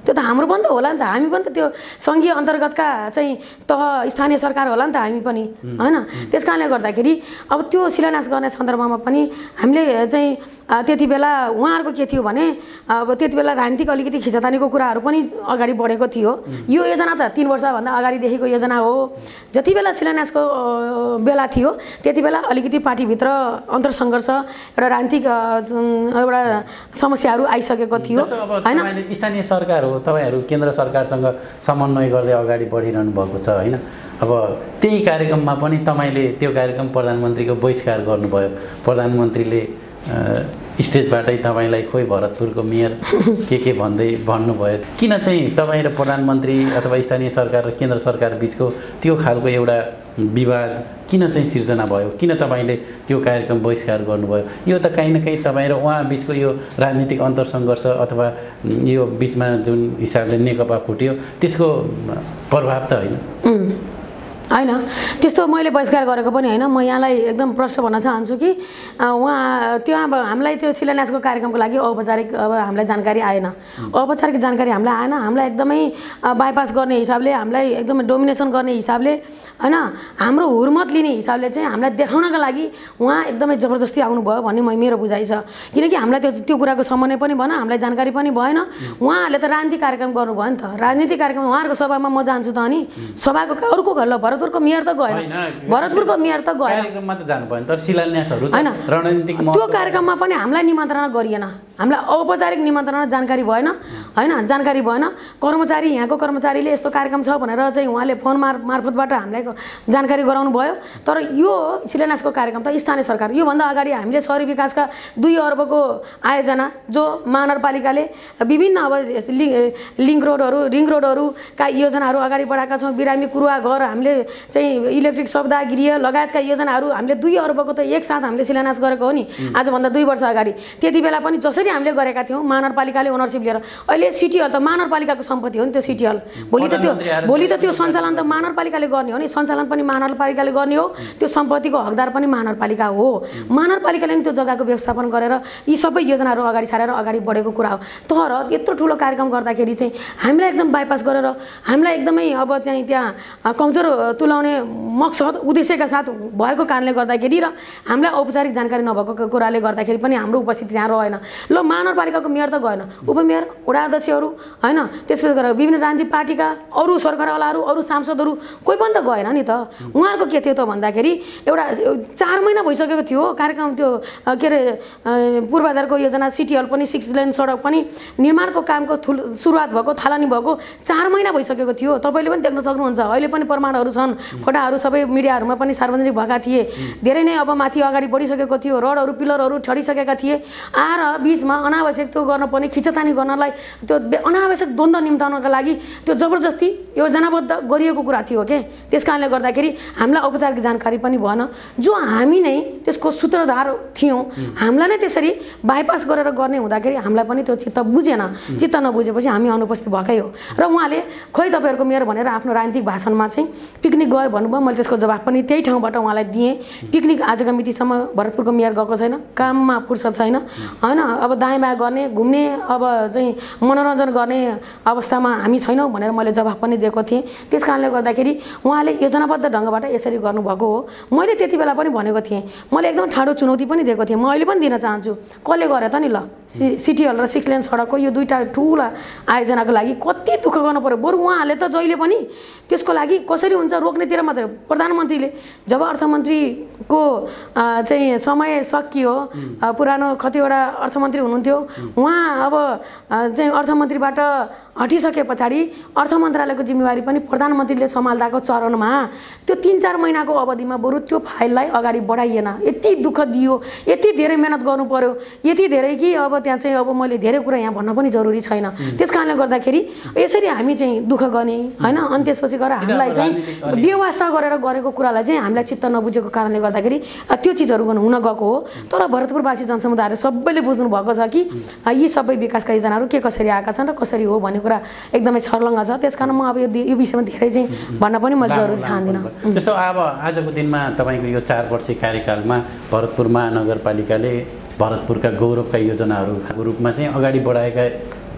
त्यो त हाम्रो पनि त होला नि त। हामी पनि त त्यो सङ्घीय अन्तर्गतका चाहिँ तह स्थानीय सरकार होला नि त हामी पनि, होइन? त्यस कारणले गर्दाखेरि अब त्यो शिलान्यास गर्ने सन्दर्भमा पनि हामीले चाहिँ त्यति बेला उहाँहरूको के थियो भने अब त्यति बेला राजनीतिक अलिकति खिचातानीको कुराहरू पनि अगाडि बढेको थियो। यो योजना त 3 वर्षभन्दा अगाडिदेखिको योजना हो। जति बेला शिलान्यासको बेला थियो त्यति बेला अलिकति पार्टीभित्र अन्तरसङ्घर्ष, एउटा राजनीतिक एउटा समस्याहरू आइसकेको थियो,
होइन? स्थानीय सरकार हो, तपाईँहरू केन्द्र सरकारसँग समन्वय गर्दै अगाडि बढिरहनु भएको छ, होइन? अब त्यही कार्यक्रममा पनि तपाईँले त्यो कार्यक्रम प्रधानमन्त्रीको बहिष्कार गर्नुभयो। प्रधानमन्त्रीले स्टेजबाटै तपाईँलाई खोइ भरतपुरको मेयर के भन्दै भन्नुभयो। किन चाहिँ तपाईँ र प्रधानमन्त्री अथवा स्थानीय सरकार र केन्द्र सरकार बिचको त्यो खालको एउटा विवाद किन चाहिँ सिर्जना भयो? किन तपाईँले त्यो कार्यक्रम बहिष्कार गर्नुभयो? यो त कहीँ न कहीँ तपाईँ र उहाँ बिचको यो राजनीतिक अन्तरसङ्घर्ष अथवा यो बिचमा जुन हिसाबले नेकपा फुट्यो त्यसको प्रभाव त होइन?
होइन, त्यस्तो मैले बहिष्कार गरेको पनि होइन। म यहाँलाई एकदम प्रश्न भन्न चाहन्छु कि उहाँ त्यो अब हामीलाई त्यो शिलान्यासको कार्यक्रमको लागि औपचारिक अब हामीलाई जानकारी आएन। औपचारिक जानकारी हामीलाई आएन। हामीलाई एकदमै बाइपास गर्ने हिसाबले, हामीलाई एकदमै डोमिनेसन गर्ने हिसाबले, होइन, हाम्रो हुर्मत लिने हिसाबले चाहिँ हामीलाई देखाउनका लागि उहाँ एकदमै जबरजस्ती आउनुभयो भन्ने मेरो बुझाइ छ। किनकि हामीलाई त्यो कुराको समन्वय पनि भएन, हामीलाई जानकारी पनि भएन। उहाँहरूले त राजनीतिक कार्यक्रम गर्नुभयो नि त। राजनीतिक कार्यक्रम उहाँहरूको सभामा म जान्छु त, अनि सभाको अर्को घर ल भरतपुरको मेयर त गएन, भरतपुरको मेयर त गएन,
कार्यक्रममा त जानु भएन, तर शिलान्यासहरू होइन रणनीतिक
त्यो कार्यक्रममा पनि हामीलाई निमन्त्रणा गरिएन। हामीलाई औपचारिक निमन्त्रणा जानकारी भएन, होइन, जानकारी भएन। कर्मचारी, यहाँको कर्मचारीले यस्तो कार्यक्रम छ भनेर चाहिँ उहाँले फोन मार्फतबाट हामीलाई जानकारी गराउनु भयो। तर यो शिलान्यासको कार्यक्रम त स्थानीय सरकार, योभन्दा अगाडि हामीले शहरी विकासका 2 अर्बको आयोजना जो महानगरपालिकाले विभिन्न अब लिङ्क रोडहरू, रिङ रोडहरूका योजनाहरू अगाडि बढाएका छौँ। बिरामी कुरुवा घर, हामीले चाहिँ इलेक्ट्रिक शब्दा गृह लगायतका योजनाहरू हामीले 2 अर्बको त एकसाथ हामीले शिलान्यास गरेको हो नि, आजभन्दा 2 वर्ष अगाडि। त्यति बेला पनि जसरी हामीले गरेका थियौँ महानगरपालिकाले ओनरसिप लिएर। अहिले सिटी हल त महानगरपालिकाको सम्पत्ति हो नि, त्यो सिटी हल। भोलि त त्यो सञ्चालन त महानगरपालिकाले गर्ने हो नि, सञ्चालन पनि महानगरपालिकाले गर्ने हो, त्यो सम्पत्तिको हकदार पनि महानगरपालिका हो। महानगरपालिकाले नि त्यो जग्गाको व्यवस्थापन गरेर यी सबै योजनाहरू अगाडि सारेर अगाडि बढेको कुरा हो। तर यत्रो ठुलो कार्यक्रम गर्दाखेरि चाहिँ हामीलाई एकदम बाइपास गरेर हामीलाई एकदमै अब चाहिँ त्यहाँ कमजोर तुलाउने मकसद उद्देश्यका साथ भएको कारणले गर्दाखेरि र हामीलाई औपचारिक जानकारी नभएको कुराले गर्दाखेरि पनि हाम्रो उपस्थिति त्यहाँ रहेन। ल, महानगरपालिकाको मेयर त गएन, उपमेयर, वडा अध्यक्षहरू, होइन, त्यसपछि गरेर विभिन्न राजनीतिक पार्टीका अरू सरकारवालाहरू, अरू सांसदहरू कोही पनि त गएन नि त। उहाँहरूको के थियो त भन्दाखेरि एउटा 4 महिना भइसकेको थियो कार्यक्रम, त्यो के अरे पूर्वाधारको योजना, सिटी हल पनि 6 लेन सडक पनि निर्माणको कामको सुरुवात भएको, थालनी भएको 4 महिना भइसकेको थियो। तपाईँले पनि देख्न सक्नुहुन्छ, अहिले पनि प्रमाणहरू छन्, फोटाहरू सबै मिडियाहरूमा पनि सार्वजनिक भएका थिए। धेरै नै अब माथि अगाडि बढिसकेको थियो, रडहरू पिलरहरू ठडिसकेका थिए। आएर बिचमा अनावश्यक त्यो गर्नुपर्ने खिचतानी गर्नलाई, त्यो अनावश्यक द्वन्द्व निम्ताउनका लागि त्यो जबरजस्ती योजनाबद्ध गरिएको कुरा थियो के। त्यस कारणले गर्दाखेरि हामीलाई औपचारिक जानकारी पनि भएन, जो हामी नै त्यसको सूत्रधार थियौँ। हामीलाई नै त्यसरी बाइपास गरेर गर्ने हुँदाखेरि हामीलाई पनि त्यो चित्त बुझेन। चित्त नबुझेपछि हामी अनुपस्थित भएकै हो। र उहाँले खोइ तपाईँहरूको मेयर भनेर आफ्नो राजनीतिक भाषणमा चाहिँ पिकनिक गयो भन्नुभयो। मैले त्यसको जवाफ पनि त्यही ठाउँबाट उहाँलाई दिएँ। पिकनिक आजका मितिसम्म भरतपुरको मेयर गएको छैन, काममा फुर्सद छैन, होइन। अब दायाँ बायाँ गर्ने, घुम्ने, अब चाहिँ मनोरञ्जन गर्ने अवस्थामा हामी छैनौँ भनेर मैले जवाफ पनि दिएको थिएँ। त्यस कारणले गर्दाखेरि उहाँले योजनाबद्ध ढङ्गबाट यसरी गर्नुभएको हो। मैले त्यति बेला पनि भनेको थिएँ, मैले एकदम ठाडो चुनौती पनि दिएको थिएँ। म अहिले पनि दिन चाहन्छु, कसले गर्यो त नि? ल, सिटी हल र 6 लेन सडकको यो 2टा ठुला आयोजनाको लागि कति दुःख गर्नु पर्यो। बरु उहाँहरूले त जहिले पनि त्यसको लागि कसरी हुन्छ रोक्नेतिर मात्रै। प्रधानमन्त्रीले जब अर्थमन्त्रीको चाहिँ समय सकियो, पुरानो कतिवटा अर्थमन्त्री हुनुहुन्थ्यो, उहाँ अब चाहिँ अर्थमन्त्रीबाट हटिसके पछाडि अर्थ मन्त्रालयको जिम्मेवारी पनि प्रधानमन्त्रीले सम्हाल्दाको चरणमा त्यो 3-4 महिनाको अवधिमा बरु त्यो फाइललाई अगाडि बढाइएन। यति दुःख दियो, यति धेरै मेहनत गर्नु पर्यो, यति धेरै कि अब त्यहाँ चाहिँ अब मैले धेरै कुरा यहाँ भन्न पनि जरुरी छैन। त्यसकारणले गर्दाखेरि यसरी हामी चाहिँ दुःख गर्ने हैन। अनि त्यसपछि गएर हामीलाई चाहिँ व्यवस्था गरेर गरेको कुरालाई चाहिँ हामीलाई चित्त नबुझेको कारणले गर्दाखेरि त्यो चिजहरू हुन गएको हो। तर भरतपुरवासी जनसमुदायहरू सबैले बुझ्नु भएको छ कि यी सबै विकासका योजनाहरू के कसरी आएका छन् र कसरी हो भन्ने कुरा एकदमै छर्लङ्ग छ। त्यसकारण म अब यो विषयमा धेरै चाहिँ भन्न पनि मैले जरुरी ठान्दिनँ।
जस्तो अब आजको दिनमा तपाईँको यो 4 वर्षीय कार्यकालमा भरतपुर महानगरपालिकाले भरतपुरका गौरवका योजनाहरूको रूपमा चाहिँ अगाडि बढाएका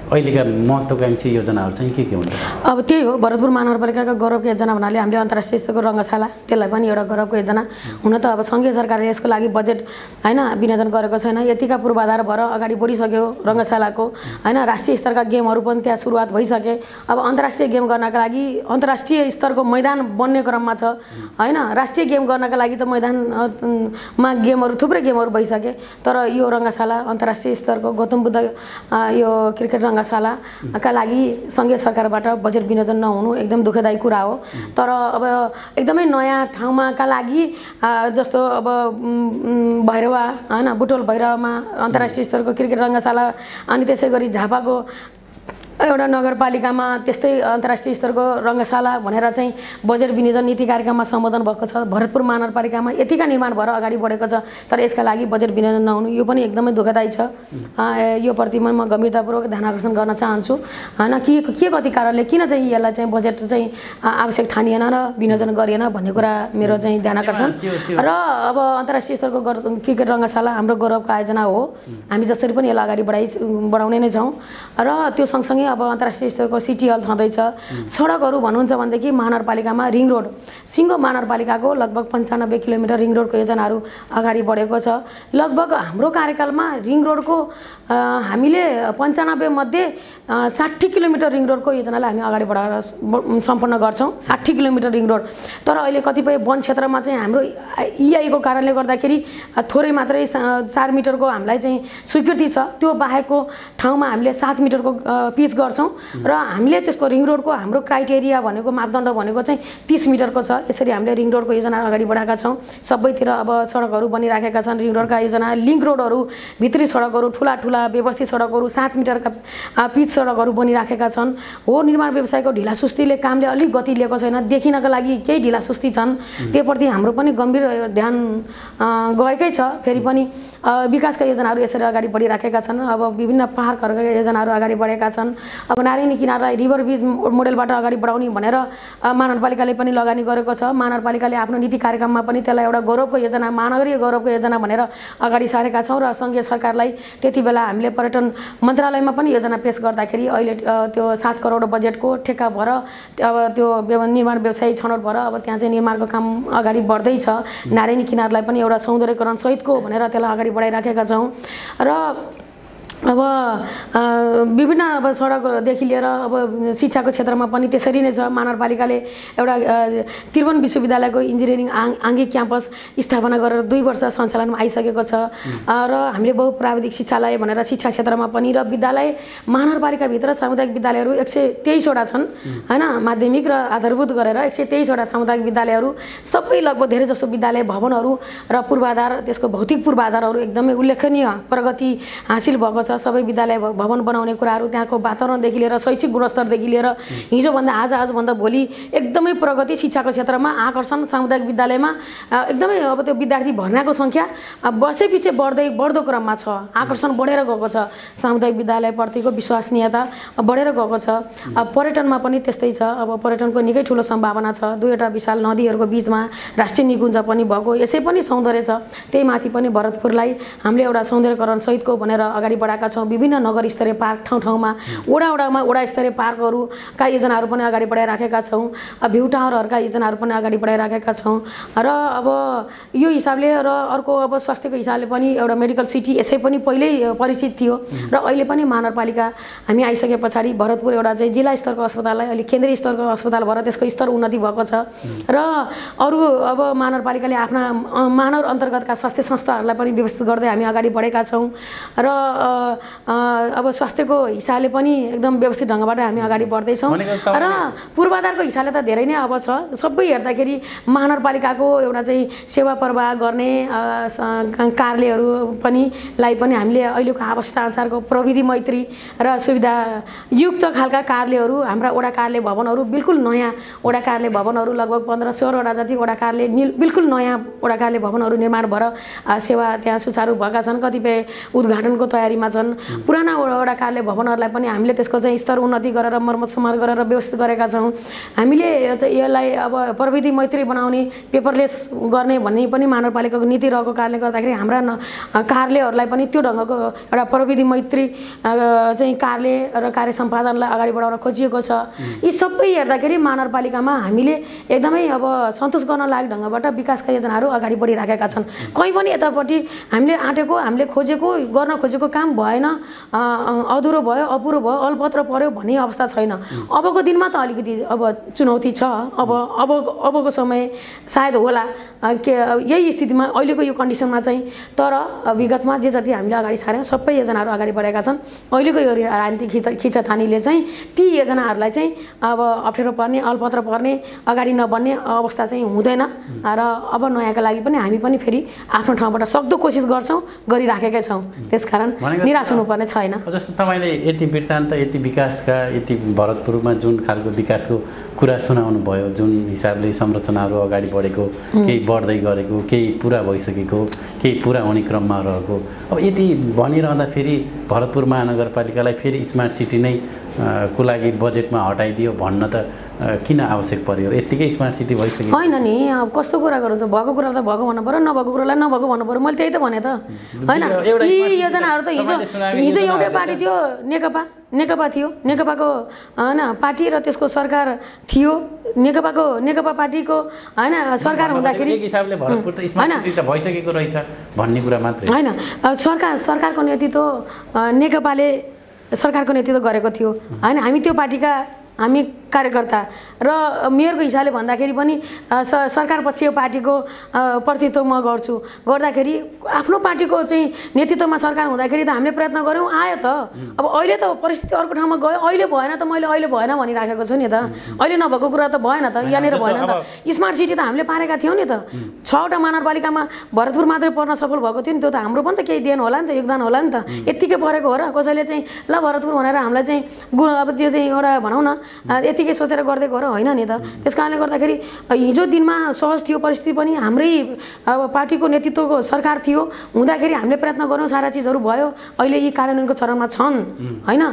अहिलेका महत्त्वकांक्षी योजनाहरू चाहिँ के हुन्?
अब त्यही हो, भरतपुर महानगरपालिकाका गौरवको योजना भन्नाले हामीले अन्तर्राष्ट्रिय स्तरको रङ्गशाला, त्यसलाई पनि एउटा गौरवको योजना। हुन त अब सङ्घीय सरकारले यसको लागि बजेट हैन विनियोजन गरेको छैन। यतिका पूर्वाधार भएर अगाडि बढिसक्यो रङ्गशालाको हैन। राष्ट्रिय स्तरका गेमहरू पनि त्यहाँ सुरुवात भइसके। अब अन्तर्राष्ट्रिय गेम गर्नका लागि अन्तर्राष्ट्रिय स्तरको मैदान बन्ने क्रममा छ हैन। राष्ट्रिय गेम गर्नका लागि त मैदानमा गेमहरू थुप्रै गेमहरू भइसके। तर यो रङ्गशाला अन्तर्राष्ट्रिय स्तरको गौतम बुद्ध यो क्रिकेट रङ्गशालाका लागि सङ्घीय सरकारबाट बजेट विनियोजन नहुनु एकदम दुःखदायी कुरा हो। तर अब एकदमै नयाँ ठाउँमाका लागि जस्तो अब भैरवा हैन, बुटोल भैरवमा अन्तर्राष्ट्रिय स्तरको क्रिकेट रङ्गशाला, अनि त्यसै गरी झापाको एउटा नगरपालिकामा त्यस्तै अन्तर्राष्ट्रिय स्तरको रङ्गशाला भनेर चाहिँ बजेट विनियोजन नीति कार्यक्रममा सम्बोधन भएको छ। भरतपुर महानगरपालिकामा यतिका निर्माण भएर अगाडि बढेको छ, तर यसका लागि बजेट विनियोजन नहुनु यो पनि एकदमै दुःखदायी छ। यो प्रतिमा म गम्भीरतापूर्वक ध्यान आकर्षण गर्न चाहन्छु हैन। के कति कारणले किन चाहिँ यसलाई चाहिँ बजेट चाहिँ आवश्यक ठानिएन र विनियोजन गरिएन भन्ने कुरा मेरो चाहिँ ध्यान आकर्षण। र अब अन्तर्राष्ट्रिय स्तरको क्रिकेट रङ्गशाला हाम्रो गौरवको आयोजना हो। हामी जसरी पनि यसलाई अगाडि बढाउने नै छौँ। र त्यो सँगसँगै अब अन्तर्राष्ट्रिय स्तरको सिटी हल छँदैछ। सडकहरू भन्नुहुन्छ भनेदेखि महानगरपालिकामा रिङ रोड, सिङ्गो महानगरपालिकाको लगभग 95 किलोमिटर रिङ रोडको योजनाहरू अगाडि बढेको छ। लगभग हाम्रो कार्यकालमा रिङ रोडको हामीले 95 मध्ये 60 किलोमिटर रिङ रोडको योजनालाई हामी अगाडि बढाएर सम्पन्न गर्छौँ। 60 किलोमिटर रिङ रोड। तर अहिले कतिपय वन क्षेत्रमा चाहिँ हाम्रो इआईको कारणले गर्दाखेरि थोरै मात्रै 4 मिटरको हामीलाई चाहिँ स्वीकृति छ। त्यो बाहेकको ठाउँमा हामीले 7 मिटरको पिच गर्छौँ। र हामीले त्यसको रिङ रोडको हाम्रो क्राइटेरिया भनेको मापदण्ड भनेको चाहिँ 30 मिटरको छ। यसरी हामीले रिङ रोडको योजना अगाडि बढाएका छौँ। सबैतिर अब सडकहरू बनिराखेका छन्। रिङ रोडका योजना, लिङ्क रोडहरू, भित्री सडकहरू, ठुला व्यवस्थित सडकहरू, 7 मिटरका पिच सडकहरू बनिराखेका छन्। हो, निर्माण व्यवसायको ढिलासुस्तीले कामले अलिक गति लिएको छैन। देखिनका लागि केही ढिलासुस्ती छन्। त्योप्रति हाम्रो पनि गम्भीर ध्यान गएकै छ। फेरि पनि विकासका योजनाहरू यसरी अगाडि बढिराखेका छन्। अब विभिन्न पार्कहरूका योजनाहरू अगाडि बढेका छन्। अब नारायणी किनारलाई रिभर ब्रिज मोडेलबाट अगाडि बढाउने भनेर महानगरपालिकाले पनि लगानी गरेको छ। महानगरपालिकाले आफ्नो नीति कार्यक्रममा पनि त्यसलाई एउटा गौरवको योजना, महानगरीय गौरवको योजना भनेर अगाडि सारेका छौँ। र सङ्घीय सरकारलाई त्यति बेला हामीले पर्यटन मन्त्रालयमा पनि योजना पेश गर्दाखेरि अहिले त्यो 7 करोड बजेटको ठेक्का भएर अब त्यो निर्माण व्यवसायी छनौट भएर अब त्यहाँ चाहिँ निर्माणको काम अगाडि बढ्दैछ। नारायणी किनारलाई पनि एउटा सौन्दर्यकरण सहितको भनेर त्यसलाई अगाडि बढाइराखेका छौँ। र अब विभिन्न अब सडकदेखि लिएर अब शिक्षाको क्षेत्रमा पनि त्यसरी नै छ। महानगरपालिकाले एउटा त्रिभुवन विश्वविद्यालयको इन्जिनियरिङ आङ्गिक क्याम्पस स्थापना गरेर 2 वर्ष सञ्चालनमा आइसकेको छ। र हामीले बहुप्राविधिक शिक्षालय भनेर शिक्षा क्षेत्रमा पनि र विद्यालय महानगरपालिकाभित्र सामुदायिक विद्यालयहरू 123 वटा छन् हैन। माध्यमिक र आधारभूत गरेर 123 वटा सामुदायिक विद्यालयहरू, सबै लगभग धेरै जसो विद्यालय भवनहरू र पूर्वाधार, त्यसको भौतिक पूर्वाधारहरू एकदमै उल्लेखनीय प्रगति हासिल भएको छ। सबै विद्यालय भवन बनाउने कुराहरू, त्यहाँको वातावरणदेखि लिएर शैक्षिक गुणस्तरदेखि लिएर हिजोभन्दा आजभन्दा भोलि एकदमै प्रगति शिक्षाको क्षेत्रमा आकर्षण सामुदायिक विद्यालयमा एकदमै अब त्यो विद्यार्थी भर्नाको सङ्ख्या वर्षैपछि बढ्दो क्रममा छ। आकर्षण बढेर गएको छ। सामुदायिक विद्यालयप्रतिको विश्वसनीयता बढेर गएको छ। पर्यटनमा पनि त्यस्तै छ। अब पर्यटनको निकै ठुलो सम्भावना छ। 2वटा विशाल नदीहरूको बिचमा राष्ट्रिय निकुञ्ज पनि भएको, यसै पनि सौन्दर्य छ। त्यही माथि पनि भरतपुरलाई हामीले एउटा सौन्दर्यकरण सहितको भनेर अगाडि बढाएका छौँ। विभिन्न नगर स्तरीय पार्क ठाउँमा, वडा स्तरीय पार्कहरूका योजनाहरू पनि अगाडि बढाइराखेका छौँ। भ्यू टावरहरूका योजनाहरू पनि अगाडि बढाइराखेका छौँ। र अब यो हिसाबले र अर्को अब स्वास्थ्यको हिसाबले पनि एउटा मेडिकल सिटी यसै पनि पहिल्यै परिचित थियो। र अहिले पनि महानगरपालिका हामी आइसके पछाडि भरतपुर एउटा चाहिँ जिल्ला स्तरको अस्पताललाई अहिले केन्द्रीय स्तरको अस्पताल भएर त्यसको स्तर उन्नति भएको छ। र अरू अब महानगरपालिकाले आफ्ना महानगर अन्तर्गतका स्वास्थ्य संस्थाहरूलाई पनि व्यवस्थित गर्दै हामी अगाडि बढेका छौँ। र अब स्वास्थ्यको हिसाबले पनि एकदम व्यवस्थित ढङ्गबाट हामी अगाडि बढ्दैछौँ र पूर्वाधारको हिसाबले त धेरै नै अब छ। सबै हेर्दाखेरि महानगरपालिकाको एउटा चाहिँ सेवा प्रवाह गर्ने कार्यालयहरू लाई पनि हामीले अहिलेको अवस्था अनुसारको प्रविधि मैत्री र सुविधायुक्त खालका कार्यालयहरू, हाम्रा वडा कार्यालय भवनहरू बिल्कुल नयाँ वडा कार्यालय भवनहरू लगभग 15-16 जति वडा कार्यालय बिल्कुल नयाँ वडा कार्यालय भवनहरू निर्माण भएर सेवा त्यहाँ सुचारू भएका छन्। कतिपय उद्घाटनको तयारीमा छन्। पुराना वडा कार्यालय भवनहरूलाई पनि हामीले त्यसको चाहिँ स्तर उन्नति गरेर मर्मत समार गरेर व्यवस्थित गरेका छौँ। हामीले यसलाई अब प्रविधि मैत्री बनाउने, पेपरलेस गर्ने भन्ने पनि महानगरपालिकाको नीति रहेको कारणले गर्दाखेरि हाम्रा कार्यालयहरूलाई पनि त्यो ढङ्गको एउटा प्रविधि मैत्री चाहिँ कार्यालय र कार्य सम्पादनलाई अगाडि बढाउन खोजिएको छ। यी सबै हेर्दाखेरि महानगरपालिकामा हामीले एकदमै अब सन्तोष गर्न लायक ढङ्गबाट विकासका योजनाहरू अगाडि बढिराखेका छन्। कहीँ पनि यतापट्टि हामीले आँटेको, हामीले खोजेको, गर्न खोजेको काम भएन, अधुरो भयो, अपुरो भयो, अलपत्र पर्यो भन्ने अवस्था छैन। अबको दिनमा त अलिकति अब चुनौती छ। अबको समय सायद होला यही स्थितिमा अहिलेको यो कन्डिसनमा चाहिँ। तर विगतमा जे जति हामीले अगाडि सार्यौँ सबै योजनाहरू अगाडि बढेका छन्। अहिलेको यो राजनीतिक खिचातानीले चाहिँ ती योजनाहरूलाई चाहिँ अब अप्ठ्यारो पर्ने, अलपत्र पर्ने, अगाडि नबढ्ने अवस्था चाहिँ हुँदैन र अब नयाँका लागि पनि हामी पनि फेरि आफ्नो ठाउँबाट सक्दो कोसिस गर्छौँ, गरिराखेकै छौँ। त्यसकारण निराश हुनुपर्ने छैन।
जस्तो तपाईँले यति वृत्तान्त, यति विकासका, यति भरतपुरमा जुन खालको विकासको कुरा सुनाउनु भयो, जुन हिसाबले संरचनाहरू अगाडि बढेको, केही बढ्दै गरेको, केही पुरा भइसकेको, केही पुरा हुने क्रममा रहेको, अब यति भनिरहँदा फेरि भरतपुर महानगरपालिकालाई फेरि स्मार्ट सिटी नै को लागि बजेटमा हटाइदियो भन्न त किन आवश्यक पर्यो? यत्तिकै स्मार्ट सिटी भइसक्यो।
होइन नि, अब कस्तो कुरा गर्नु छ? भएको कुरा त भएको भन्नु पऱ्यो, नभएको कुरालाई नभएको भन्नु पऱ्यो। मैले त्यही त भने त होइन। यी योजनाहरू त हिजो एउटै पार्टी थियो, नेकपा थियो, नेकपाको होइन पार्टी र त्यसको सरकार थियो। नेकपा पार्टीको होइन सरकार हुँदाखेरि
हिसाबले भरतपुर त स्मार्ट सिटी त भइसकेको रहेछ भन्ने कुरा मात्रै
होइन। सरकारको नेतृत्व नेकपाले सरकारको नेतृत्व गरेको थियो होइन। हामी त्यो पार्टीका हामी कार्यकर्ता र मेयरको हिसाबले भन्दाखेरि पनि सरकार पक्षीय पार्टीको प्रतिनिधित्व म गर्दाखेरि आफ्नो पार्टीको चाहिँ नेतृत्वमा सरकार हुँदाखेरि त हामीले प्रयत्न गऱ्यौँ, आयो त। अब अहिले त परिस्थिति अर्को ठाउँमा गयो, अहिले भएन त मैले अहिले भएन भनिराखेको छु नि त। अहिले नभएको कुरा त भएन त, यहाँनिर भएन त। स्मार्ट सिटी त हामीले पारेका थियौँ नि त। 6वटा महानगरपालिकामा भरतपुर मात्रै पर्न सफल भएको थियो नि। त्यो त हाम्रो पनि त केही देन होला नि त, योगदान होला नि त। यत्तिकै परेको हो र कसैले चाहिँ ल भरतपुर भनेर हामीलाई चाहिँ अब त्यो चाहिँ एउटा भनौँ न यतिकै सोचेर गरिदिएको हो र होइन नि त। त्यस कारणले गर्दाखेरि हिजो दिनमा सहज थियो परिस्थिति पनि, हाम्रै अब पार्टीको नेतृत्वको सरकार थियो हुँदाखेरि हामीले प्रयत्न गऱ्यौँ, सारा चिजहरू भयो। अहिले यी कार्यान्वयनको चरणमा छन् होइन।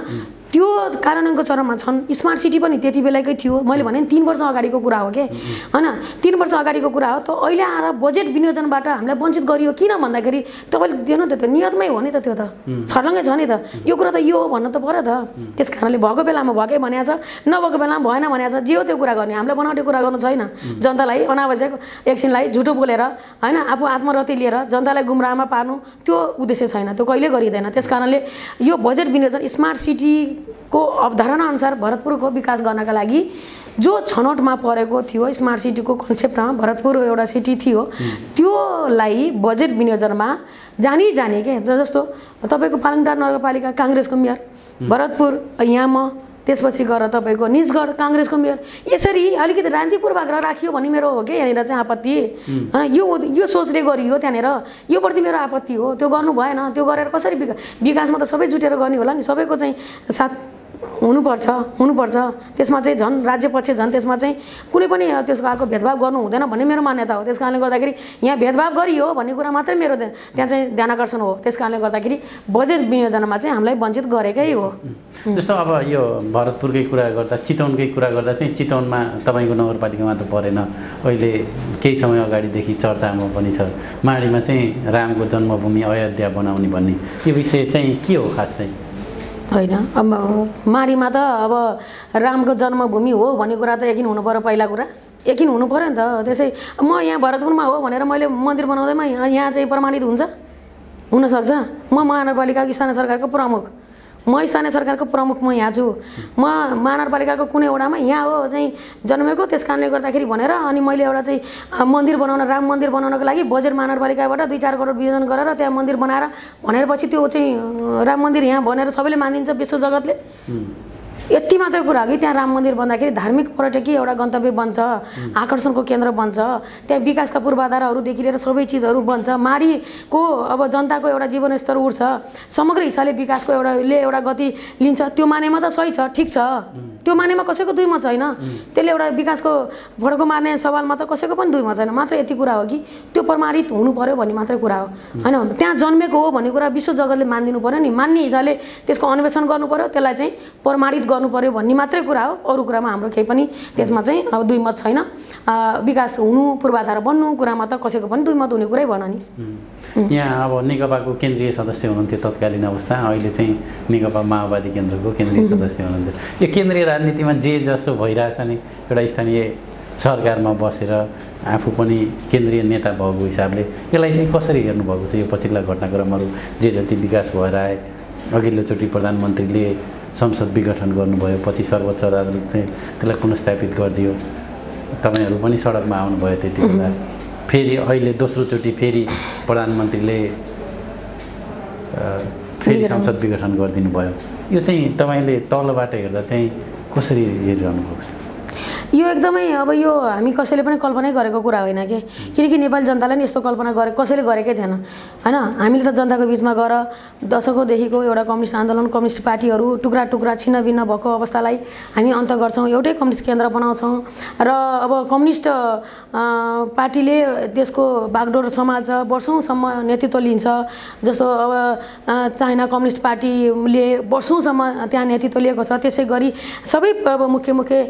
त्यो कार्यान्वयनको चरणमा छन्। स्मार्ट सिटी पनि त्यति बेलाकै थियो। मैले भने 3 वर्ष अगाडिको कुरा हो के होइन। 3 वर्ष अगाडिको कुरा हो। त अहिले आएर बजेट विनियोजनबाट हामीलाई वञ्चित गरियो किन भन्दाखेरि तपाईँले दिनु त त्यो नियतमै हो नि त। त्यो त छर्लङ्गै छ नि त। यो कुरा त यो हो भन्न त पर्यो त। त्यस कारणले भएको बेलामा भएकै भनेको छ, नभएको बेलामा भएन भनेको छ। जे हो त्यो कुरा गर्ने, हामीलाई बनावटी कुरा गर्नु छैन। जनतालाई अनावश्यक एकछिनलाई झुटो बोलेर होइन आफू आत्मरति लिएर जनतालाई गुमराहमा पार्नु त्यो उद्देश्य छैन, त्यो कहिले गरिँदैन। त्यस कारणले यो बजेट विनियोजन स्मार्ट सिटीको अवधारणा अनुसार भरतपुरको विकास गर्नका लागि जो छनौटमा परेको थियो स्मार्ट सिटीको कन्सेप्टमा भरतपुर एउटा सिटी थियो, त्योलाई बजेट विनियोजनमा जाने के जस्तो तपाईँको पालङटार नगरपालिका काङ्ग्रेसको मेयर, भरतपुर यहाँ म, त्यसपछि गएर तपाईँको निजगढ काङ्ग्रेसको मेयर, यसरी अलिकति राजनीतिक पूर्वाग्रह राखियो भन्ने मेरो हो कि यहाँनिर चाहिँ आपत्ति होइन। यो सोचले गरियो त्यहाँनिर, यो प्रति मेरो आपत्ति हो। त्यो गर्नु भएन। त्यो गरेर कसरी विकासमा त सबै जुटेर गर्ने होला नि, सबैको चाहिँ साथ हुनुपर्छ। त्यसमा चाहिँ झन् राज्य पक्ष झन् त्यसमा चाहिँ कुनै पनि त्यसको खालको भेदभाव गर्नु हुँदैन भन्ने मेरो मान्यता हो। त्यस कारणले गर्दाखेरि यहाँ भेदभाव गरियो भन्ने कुरा मात्रै मेरो त्यहाँ चाहिँ ध्यान आकर्षण हो। त्यस कारणले गर्दाखेरि बजेट विनियोजनमा चाहिँ हामीलाई वञ्चित गरेकै हो।
जस्तो अब यो भरतपुरकै कुरा गर्दा, चितवनकै कुरा गर्दा चाहिँ चितवनमा तपाईँको नगरपालिकामा त परेन, अहिले केही समय अगाडिदेखि चर्चामा पनि छ माडीमा चाहिँ रामको जन्मभूमि अयोध्या बनाउने भन्ने। यो विषय चाहिँ के हो खास चाहिँ?
होइन, अब माडीमा त अब रामको जन्मभूमि हो भन्ने कुरा त यकिन हुनु पऱ्यो। पहिला कुरा यकिन हुनु पऱ्यो नि त। त्यसै म यहाँ भरतपुरमा हो भनेर मैले मन्दिर बनाउँदैमा यहाँ चाहिँ प्रमाणित हुन्छ? हुनसक्छ। म महानगरपालिका स्थानीय सरकारको प्रमुख म स्थानीय सरकारको प्रमुख म यहाँ छु, म महानगरपालिकाको कुनै वडामा यहाँ हो चाहिँ जन्मेको, त्यस कारणले गर्दाखेरि भनेर अनि मैले एउटा चाहिँ मन्दिर बनाउन, राम मन्दिर बनाउनको लागि बजेट महानगरपालिकाबाट 2-4 करोड वियोजन गरेर त्यहाँ मन्दिर बनाएर भनेपछि त्यो चाहिँ राम मन्दिर यहाँ भनेर सबैले मानिदिन्छ विश्व जगतले। यति मात्रै कुरा हो कि त्यहाँ राम मन्दिर बन्दाखेरि धार्मिक पर्यटकीय एउटा गन्तव्य बन्छ, आकर्षणको केन्द्र बन्छ, त्यहाँ विकासका पूर्वाधारहरूदेखि लिएर सबै चिजहरू बन्छ, माडीको अब जनताको एउटा जीवनस्तर उठ्छ, समग्र हिसाबले विकासको एउटा गति लिन्छ। त्यो मानेमा त सही छ, ठिक छ, त्यो मानेमा कसैको दुई मत छैन, त्यसले एउटा विकासको भड्को मार्ने सवालमा त कसैको पनि दुई मत छैन। मात्र यति कुरा हो कि त्यो प्रमाणित हुनु पर्यो भन्ने मात्रै कुरा हो हैन। त्यहाँ जन्मेको हो भन्ने कुरा विश्व जगतले मानिदिनु पर्यो नि, मान्ने हिसाबले त्यसको अन्वेषण गर्नु पर्यो, त्यसलाई चाहिँ प्रमाणित गर्नु पर्यो भन्ने मात्रै कुरा हो। अरू कुरामा हाम्रो केही पनि त्यसमा चाहिँ अब दुई मत छैन। विकास हुनु, पूर्वाधार बन्नु कुरामा त कसैको पनि दुई मत हुने कुरै भएन नि।
यहाँ अब नेकपाको केन्द्रीय सदस्य हुनुहुन्थ्यो तत्कालीन अवस्था, अहिले चाहिँ नेकपा माओवादी केन्द्रको केन्द्रीय सदस्य हुनुहुन्छ। यो केन्द्रीय राजनीतिमा जे जसो भइरहेछ नि, एउटा स्थानीय सरकारमा बसेर आफू पनि केन्द्रीय नेता भएको हिसाबले यसलाई चाहिँ कसरी हेर्नुभएको छ? यो पछिल्ला घटनाक्रमहरू जे जति विकास भएर आए, अघिल्लोचोटि प्रधानमन्त्रीले संसद विघटन गर्नुभयो, पछि सर्वोच्च अदालतले त्यसलाई पुनर्स्थापित गरिदियो, तपाईँहरू पनि सडकमा आउनुभयो त्यति बेला, फेरि अहिले दोस्रोचोटि फेरि प्रधानमन्त्रीले फेरि संसद विघटन गरिदिनु भयो। यो चाहिँ तपाईँले तलबाट हेर्दा चाहिँ कसरी हेरिरहनु भएको छ?
यो एकदमै अब यो हामी कसैले पनि कल्पनै गरेको कुरा होइन के, किनकि नेपाली जनताले नि यस्तो कल्पना कसैले गरेकै थिएन हैन। हामीले त जनताको बिचमा गएर दशकौँदेखिको एउटा कम्युनिस्ट आन्दोलन, कम्युनिस्ट पार्टीहरू टुक्रा टुक्रा छिन्नभिन्न भएको अवस्थालाई हामी अन्त गर्छौँ, एउटै कम्युनिस्ट केन्द्र बनाउँछौँ र अब कम्युनिस्ट पार्टीले देशको बागडोर सम्हाल्छ, वर्षौँसम्म नेतृत्व लिन्छ। जस्तो अब चाइना कम्युनिस्ट पार्टीले वर्षौँसम्म त्यहाँ नेतृत्व लिएको छ। त्यसै गरी सबै अब मुख्य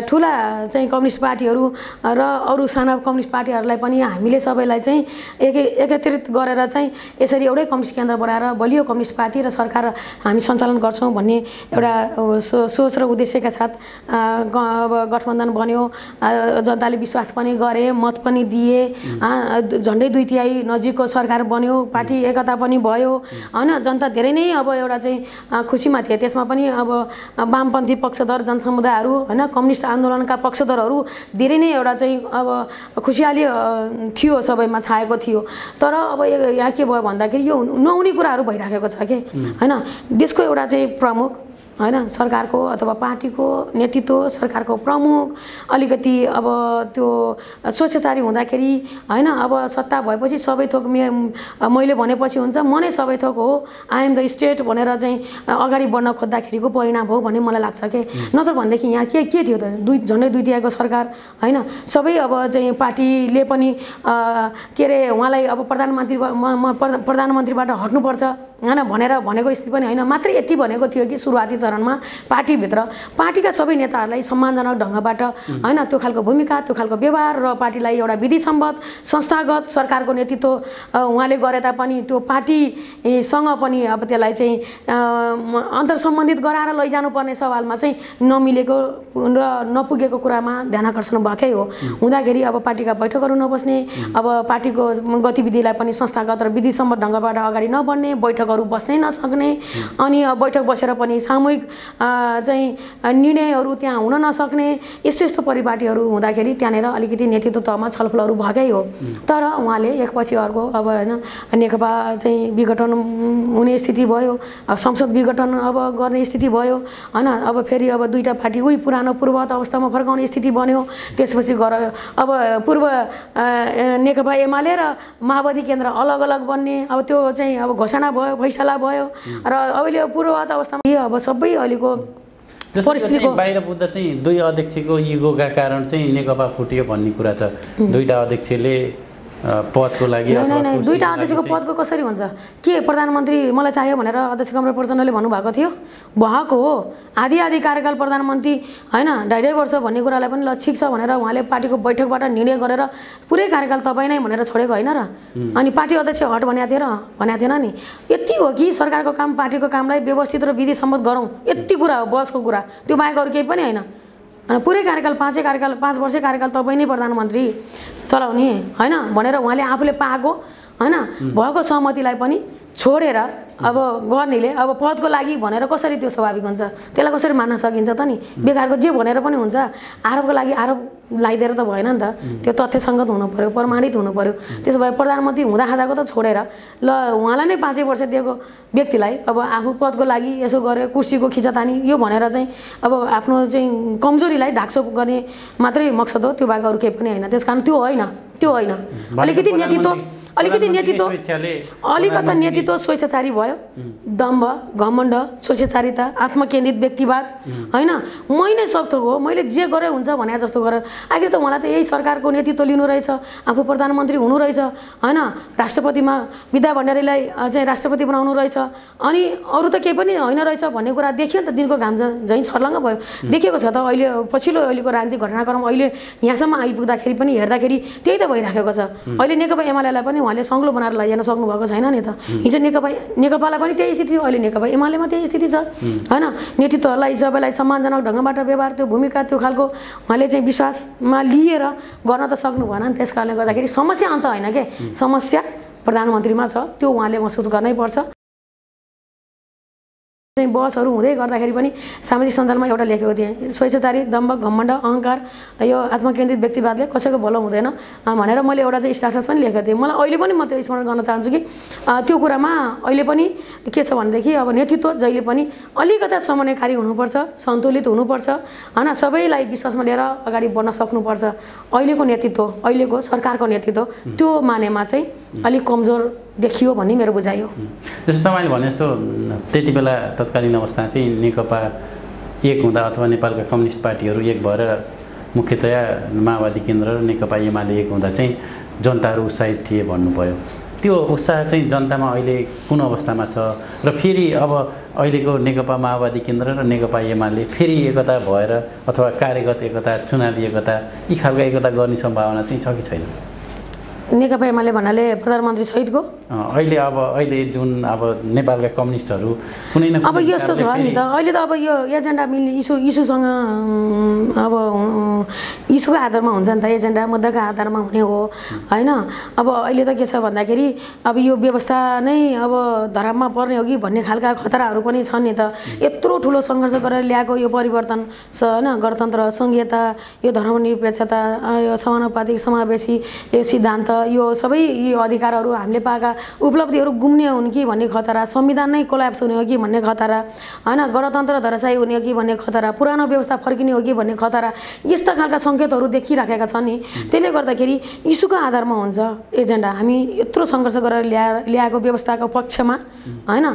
ठुला चाहिँ कम्युनिस्ट पार्टीहरू र अरू साना कम्युनिस्ट पार्टीहरूलाई पनि हामीले सबैलाई चाहिँ एकत्रित गरेर चाहिँ यसरी एउटै कम्युनिस्ट केन्द्र बनाएर बलियो कम्युनिस्ट पार्टी र सरकार हामी सञ्चालन गर्छौँ भन्ने एउटा सोच र उद्देश्यका साथ अब गठबन्धन बन्यो। जनताले विश्वास पनि गरे, मत पनि दिए, झन्डै 2/3 नजिकको सरकार बन्यो, पार्टी एकता पनि भयो हैन। जनता धेरै नै अब एउटा चाहिँ खुसीमा थिए। त्यसमा पनि अब वामपन्थी पक्षधर जनसमुदायहरू हैन, कम्युनिस्ट आन्दोलनका पक्षधरहरू धेरै नै एउटा चाहिँ अब खुसियाली थियो, सबैमा छाएको थियो। तर अब यहाँ के भयो भन्दाखेरि यो नहुने कुराहरू भइराखेको छ के हैन। देशको एउटा चाहिँ प्रमुख हैन, सरकारको अथवा पार्टीको नेतृत्व, सरकारको प्रमुख अलिकति अब त्यो स्वेच्छाचारी हुँदाखेरि हैन, अब सत्ता भएपछि सबै थोक मैले भनेपछि हुन्छ, म नै सबै थोक हो, आई एम द स्टेट भनेर चाहिँ अगाडि बढ्न खोज्दाखेरिको परिणाम हो भन्ने मलाई लाग्छ के। नत्र भनेदेखि यहाँ के थियो त, झन्डै 2/3 सरकार हैन, सबै अब चाहिँ पार्टीले पनि के अरे उहाँलाई अब प्रधानमन्त्रीबाट हट्नुपर्छ हैन भनेर भनेको स्थिति पनि होइन। मात्रै यति भनेको थियो कि सुरुवाती चरणमा पार्टीभित्र पार्टीका सबै नेताहरूलाई सम्मानजनक ढङ्गबाट हैन त्यो खालको भूमिका, त्यो खालको व्यवहार र पार्टीलाई एउटा विधिसम्मत संस्थागत सरकारको नेतृत्व उहाँले गरे तापनि त्यो पार्टीसँग पनि अब त्यसलाई चाहिँ अन्तर्सम्बन्धित गराएर लैजानुपर्ने सवालमा चाहिँ नमिलेको र नपुगेको कुरामा ध्यानाकर्षण भएकै हो। हुँदाखेरि अब पार्टीका बैठकहरू नबस्ने, अब पार्टीको गतिविधिलाई पनि संस्थागत र विधिसम्मत ढङ्गबाट अगाडि नबढ्ने, बैठकहरू बस्नै नसक्ने, अनि बैठक बसेर पनि सामूहिक चाहिँ निर्णयहरू त्यहाँ हुन नसक्ने, यस्तो यस्तो परिपाटीहरू हुँदाखेरि त्यहाँनिर अलिकति नेतृत्व तहमा छलफलहरू भएकै हो। तर उहाँले एकपछि अर्को अब हैन नेकपा चाहिँ विघटन हुने स्थिति भयो, संसद विघटन अब गर्ने स्थिति भयो हैन। अब फेरि अब दुईटा पार्टी उही पुरानो पूर्ववत अवस्थामा फर्काउने स्थिति बन्यो। त्यसपछि गएर अब पूर्व नेकपा एमाले र माओवादी केन्द्र अलग अलग बन्ने, अब त्यो चाहिँ अब घोषणा भयो, फैसला भयो र अहिले पूर्ववत अवस्थामा अब सबै अहिलेको
परिस्थितिको बाहिर बुझ्दा चाहिँ दुई अध्यक्षको इगोका कारण चाहिँ नेकपा फुट्यो भन्ने कुरा छ। दुईटा अध्यक्षले पदको लागि
नै दुईटा अध्यक्षको पदको कसरी हुन्छ के? प्रधानमन्त्री मलाई चाहियो भनेर अध्यक्ष कमरेड प्रचण्डले भन्नुभएको थियो, भएको हो। आधी कार्यकाल प्रधानमन्त्री हैन 2.5 वर्ष भन्ने कुरालाई पनि लक्षित छ भनेर उहाँले पार्टीको बैठकबाट निर्णय गरेर पुरै कार्यकाल तपाईँ नै भनेर छोडेको होइन र? अनि पार्टी अध्यक्ष हट भनेको थिएन नि? यति हो कि सरकारको काम, पार्टीको कामलाई व्यवस्थित र विधिसम्मत गरौँ, यति कुरा हो, बसको कुरा। त्यो बाहेक अरू केही पनि होइन। अनि पुरै कार्यकाल 5 वर्षे कार्यकाल तपाईँ नै प्रधानमन्त्री चलाउने हैन भनेर उहाँले आफूले पाएको हैन भएको सहमतिलाई पनि छोडेर अब गर्नेले अब पदको लागि भनेर कसरी त्यो स्वाभाविक हुन्छ त्यसलाई कसरी मान्न सकिन्छ त नि बेकारको जे भनेर पनि हुन्छ आरोपको लागि आरोप लगाइदिएर त भएन नि त त्यो तथ्यसङ्गत हुनु पर्यो प्रमाणित हुनु पर्यो त्यसो भए प्रधानमन्त्री हुँदाखाँदाको त छोडेर ल उहाँलाई नै 5 वर्ष दिएको व्यक्तिलाई अब आफू पदको लागि यसो गरे कुर्सीको खिचातानी यो भनेर चाहिँ अब आफ्नो चाहिँ कमजोरीलाई ढाकछोप गर्ने मात्रै मकसद हो त्यो बाहेक अरू केही पनि होइन त्यसकारण त्यो होइन अलिकति नेतृत्व स्वेच्छाचारी भयो दम्भ घमण्ड स्वेच्छाचारिता आत्मकेन्द्रित व्यक्तिवाद हैन मै नै सब थोक हो मैले जे गरे हुन्छ भने जस्तो गरेर आखिर त मलाई त यही सरकारको नेतृत्व लिनु रहेछ आफू प्रधानमन्त्री हुनु रहेछ हैन राष्ट्रपतिमा विद्या भण्डारीलाई चाहिँ राष्ट्रपति बनाउनु रहेछ अनि अरू त केही पनि होइन रहेछ भन्ने कुरा देखियो नि त दिनको घाम झैँ छर्लङ्ग भयो देखेको छ त अहिले पछिल्लो अहिलेको राजनीतिक घटनाक्रम अहिले यहाँसम्म आइपुग्दाखेरि पनि हेर्दाखेरि त्यही त भइराखेको छ अहिले नेकपा एमालेलाई पनि उहाँले सङ्ग्लो बनाएर लैजान सक्नु भएको छैन नि त हिजो नेकपालाई पनि त्यही स्थिति अहिले नेकपा एमालेमा त्यही स्थिति छ हैन नेतृत्वहरूलाई सबैलाई सम्मानजनक ढङ्गबाट व्यवहार त्यो भूमिका त्यो खालको उहाँले चाहिँ विश्वासमा लिएर गर्न त सक्नु भएन नि त्यस कारणले गर्दाखेरि समस्या अन्त होइन के समस्या प्रधानमन्त्रीमा छ त्यो उहाँले महसुस गर्नै पर्छ बसहरू हुँदै गर्दाखेरि पनि सामाजिक सञ्जालमा एउटा लेखेको थिएँ स्वेच्छाचारी दम्भ घमण्ड अहङ्कार यो आत्मकेन्द्रित व्यक्तिवादले कसैको भलो हुँदैन भनेर मैले एउटा चाहिँ स्ट्याटस पनि लेखेको थिएँ मलाई अहिले पनि म त्यो स्मरण गर्न चाहन्छु कि त्यो कुरामा अहिले पनि के छ भनेदेखि अब नेतृत्व जहिले पनि अलिकता समन्वयकारी हुनुपर्छ सन्तुलित हुनुपर्छ हैन सबैलाई विश्वासमा लिएर अगाडि बढ्न सक्नुपर्छ अहिलेको नेतृत्व अहिलेको सरकारको नेतृत्व त्यो मानेमा चाहिँ अलिक कमजोर देखियो भन्ने मेरो बुझाइ हो
जस्तो तपाईँले भने जस्तो त्यति बेला तत्कालीन अवस्था चाहिँ नेकपा एक हुँदा अथवा नेपालका कम्युनिस्ट पार्टीहरू एक भएर मुख्यतया माओवादी केन्द्र र नेकपा एमाले एक हुँदा चाहिँ जनताहरू उत्साहित थिए भन्नुभयो त्यो उत्साह चाहिँ जनतामा अहिले कुन अवस्थामा छ र फेरि अब अहिलेको नेकपा माओवादी केन्द्र र नेकपा एमाले फेरि एकता भएर अथवा कार्यगत एकता चुनावी एकता यी खालको एकता गर्ने सम्भावना चाहिँ छ कि छैन
नेकपा एमाले भन्नाले प्रधानमन्त्री सहितको
अहिले जुन अब नेपालका कम्युनिस्टहरू कुनै न
अब यस्तो छ नि त अहिले त अब यो एजेन्डा मिल्ने इस्युसँग अब इस्युको आधारमा हुन्छ नि त एजेन्डा मुद्दाको आधारमा हुने हो हैन अब अहिले त के छ भन्दाखेरि अब यो व्यवस्था नै अब धरापमा पर्ने हो कि भन्ने खालका खतराहरू पनि छन् नि त यत्रो ठुलो सङ्घर्ष गरेर ल्याएको यो परिवर्तन हैन गणतन्त्र संघीयता यो धर्मनिरपेक्षता यो समानुपातिक समावेशी यो सिद्धान्त यो सबै यो अधिकारहरू हामीले पाएका उपलब्धिहरू गुम्ने हुन् कि भन्ने खतरा संविधान नै कोल्याप्स हुने हो कि भन्ने खतरा हैन गणतन्त्र धराशायी हुने हो कि भन्ने खतरा पुरानो व्यवस्था फर्किने हो कि भन्ने खतरा यस्ता खालका सङ्केतहरू देखिराखेका छन् नि त्यसले गर्दाखेरि इस्युको आधारमा हुन्छ एजेन्डा हामी यत्रो सङ्घर्ष गरेर ल्याएको व्यवस्थाको पक्षमा हैन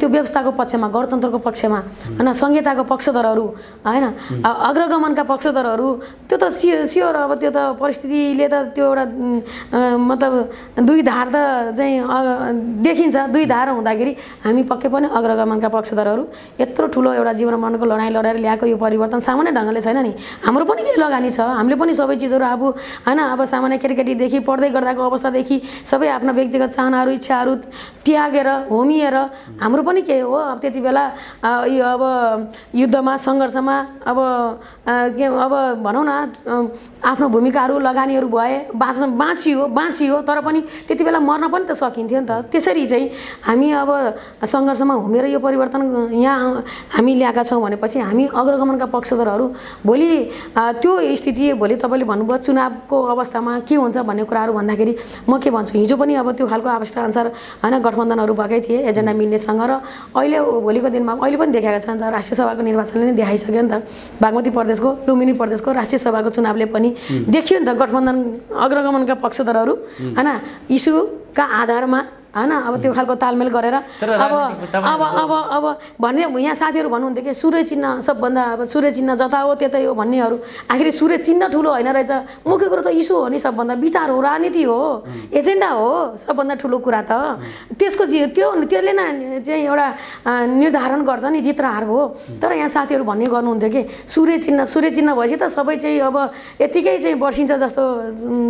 त्यो व्यवस्थाको पक्षमा गणतन्त्रको पक्षमा हैन संहिताको पक्षधरहरू हैन अग्रगमनका पक्षधरहरू त्यो त स्योर अब त्यो त परिस्थितिले त त्यो एउटा मतलब दुई धार त चाहिँ देखिन्छ दुई धार हुँदाखेरि हामी पक्कै पनि अग्रगमनका पक्षधरहरू यत्रो ठुलो एउटा जीवन मरणको लडाइँ लडेर ल्याएको यो परिवर्तन सामान्य ढङ्गले छैन नि हाम्रो पनि केही लगानी छ हामीले पनि सबै चिजहरू अब हैन अब सामान्य केटीकेटीदेखि पढ्दै गर्दाको अवस्थादेखि सबै आफ्ना व्यक्तिगत चाहनाहरू इच्छाहरू त्यागेर होमिएर हाम्रो पनि के हो अब त्यति बेला यो अब युद्धमा सङ्घर्षमा अब भनौँ न आफ्नो भूमिकाहरू लगानीहरू भए बाँचियो तर पनि त्यति बेला मर्न पनि त सकिन्थ्यो नि त त्यसरी चाहिँ हामी अब सङ्घर्षमा होमेर यो परिवर्तन यहाँ हामी ल्याएका छौँ भनेपछि हामी अग्रगमनका पक्षधरहरू भोलि त्यो स्थिति भोलि तपाईँले भन्नुभयो चुनावको अवस्थामा के हुन्छ भन्ने कुराहरू भन्दाखेरि म के भन्छु हिजो पनि अब त्यो खालको अवस्था अनुसार हैन गठबन्धनहरू भएकै थिए एजेन्डा मिल्नेसँग र अहिले भोलिको दिनमा अहिले पनि देखाएका छन् त राष्ट्रिय सभाको निर्वाचनले नै देखाइसक्यो नि त बागमती प्रदेशको लुम्बिनी प्रदेशको राष्ट्रिय सभाको चुनावले पनि देखियो नि त गठबन्धन अग्रगमनका पक्षधरहरू हैन इस्युका आधारमा हैन अब त्यो खालको तालमेल गरेर अब भन्ने यहाँ साथीहरू भन्नुहुन्थ्यो कि सूर्य चिन्ह सबभन्दा अब सूर्य चिन्ह जता हो त्यतै हो भन्नेहरू आखिर सूर्य चिन्ह ठुलो होइन रहेछ मुख्य कुरो त इस्यु हो नि सबभन्दा विचार हो राजनीति हो एजेन्डा हो सबभन्दा ठुलो कुरा त त्यसको त्यसले नै चाहिँ एउटा निर्धारण गर्छ नि जित र हारको हो तर यहाँ साथीहरू भन्ने गर्नुहुन्थ्यो कि सूर्य चिन्ह भएपछि त सबै चाहिँ अब यतिकै चाहिँ बर्सिन्छ जस्तो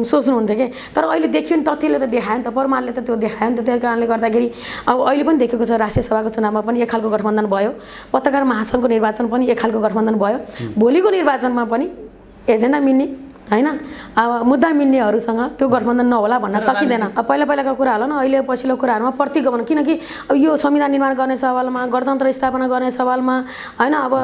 सोच्नुहुन्थ्यो कि तर अहिले देखियो नि तथ्यले त देखायो नि त प्रमाणले त त्यो देखायो नि त त्यही कारणले गर्दाखेरि अब अहिले पनि देखेको छ राष्ट्रिय सभाको चुनावमा पनि एक खालको गठबन्धन भयो पत्रकार महासङ्घको निर्वाचन पनि एक खालको गठबन्धन भयो भोलिको निर्वाचनमा पनि एजेन्डा मिल्ने होइन। अब मुद्दा मिल्नेहरूसँग त्यो गठबन्धन नहोला भन्न सकिँदैन। अब पहिलाका कुरा होला न, अहिले पछिल्लो कुराहरूमा प्रतिगमन, किनकि अब यो संविधान निर्माण गर्ने सवालमा, गणतन्त्र स्थापना गर्ने सवालमा होइन, अब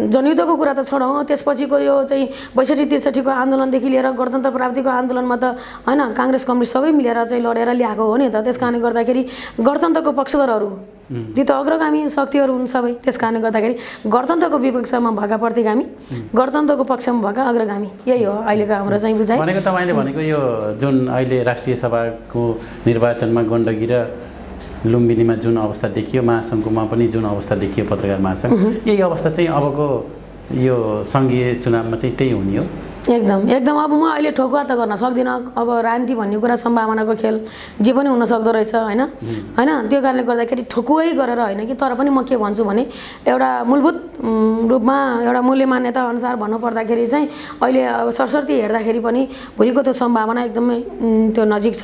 जनयुद्धको कुरा त छोडौँ, त्यसपछिको यो चाहिँ 62-63 को आन्दोलनदेखि लिएर गणतन्त्र प्राप्तिको आन्दोलनमा त होइन काङ्ग्रेस कम्युनिस्ट सबै मिलेर चाहिँ लडेर ल्याएको हो नि त। त्यस कारणले गर्दाखेरि गणतन्त्रको पक्षधरहरू ती त अग्रगामी शक्तिहरू हुन् सबै। त्यस कारणले गर्दाखेरि गणतन्त्रको विपक्षमा भएका प्रतिगामी, गणतन्त्रको पक्षमा भएका अग्रगामी, यही हो अहिलेको हाम्रो चाहिँ बुझाइ।
भनेको तपाईँले भनेको यो जुन अहिले राष्ट्रिय सभाको निर्वाचनमा गण्डकी र लुम्बिनीमा जुन अवस्था देखियो, महासङ्घमा पनि जुन अवस्था देखियो, पत्रकार महासङ्घ, यही अवस्था चाहिँ अबको यो सङ्घीय चुनावमा चाहिँ त्यही हुने हो।
एकदम अब म अहिले ठोकुवा त गर्न सक्दिनँ। अब राजनीति भन्ने कुरा सम्भावनाको खेल जे पनि हुन सक्दो रहेछ होइन। त्यो कारणले गर्दाखेरि ठोकुवै गरेर होइन कि, तर पनि म के भन्छु भने एउटा मूलभूत रूपमा एउटा मूल्य मान्यता अनुसार भन्नुपर्दाखेरि चाहिँ अहिले अब सरसर्ती हेर्दाखेरि पनि भोलिको त्यो सम्भावना एकदमै त्यो नजिक छ,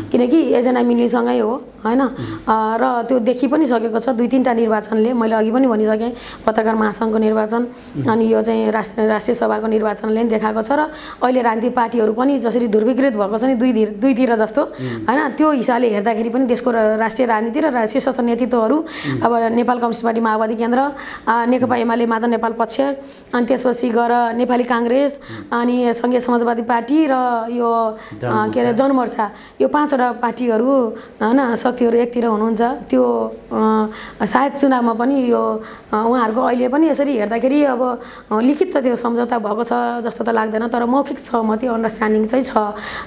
किनकि एजेन्डा मिल्नेसँगै हो होइन। र त्यो देखि पनि सकेको छ 2-3टा निर्वाचनले। मैले अघि पनि भनिसकेँ, पत्रकार महासङ्घको निर्वाचन अनि यो चाहिँ राष्ट्रिय सभाको निर्वाचनले देखाएको छ। र अहिले राजनीतिक पार्टीहरू पनि जसरी ध्रुवीकृत भएको छ नि दुईतिर जस्तो होइन, त्यो हिसाबले हेर्दाखेरि पनि देशको राष्ट्रिय राजनीति र शीर्षस्थ नेतृत्वहरू अब नेपाल कम्युनिस्ट पार्टी माओवादी केन्द्र, नेकपा एमाले माधव नेपाल पक्ष, अनि त्यसपछि गएर नेपाली काङ्ग्रेस, अनि सङ्घीय समाजवादी पार्टी र यो के अरे जनमोर्चा, यो 5वटा पार्टीहरू होइन शक्तिहरू एकतिर हुनुहुन्छ। त्यो सायद चुनावमा पनि यो उहाँहरूको अहिले पनि यसरी हेर्दाखेरि अब लिखित त त्यो सम्झौता भएको छ जस्तो त लाग्दैन, तर मौखिक सहमति अन्डरस्ट्यान्डिङ चाहिँ छ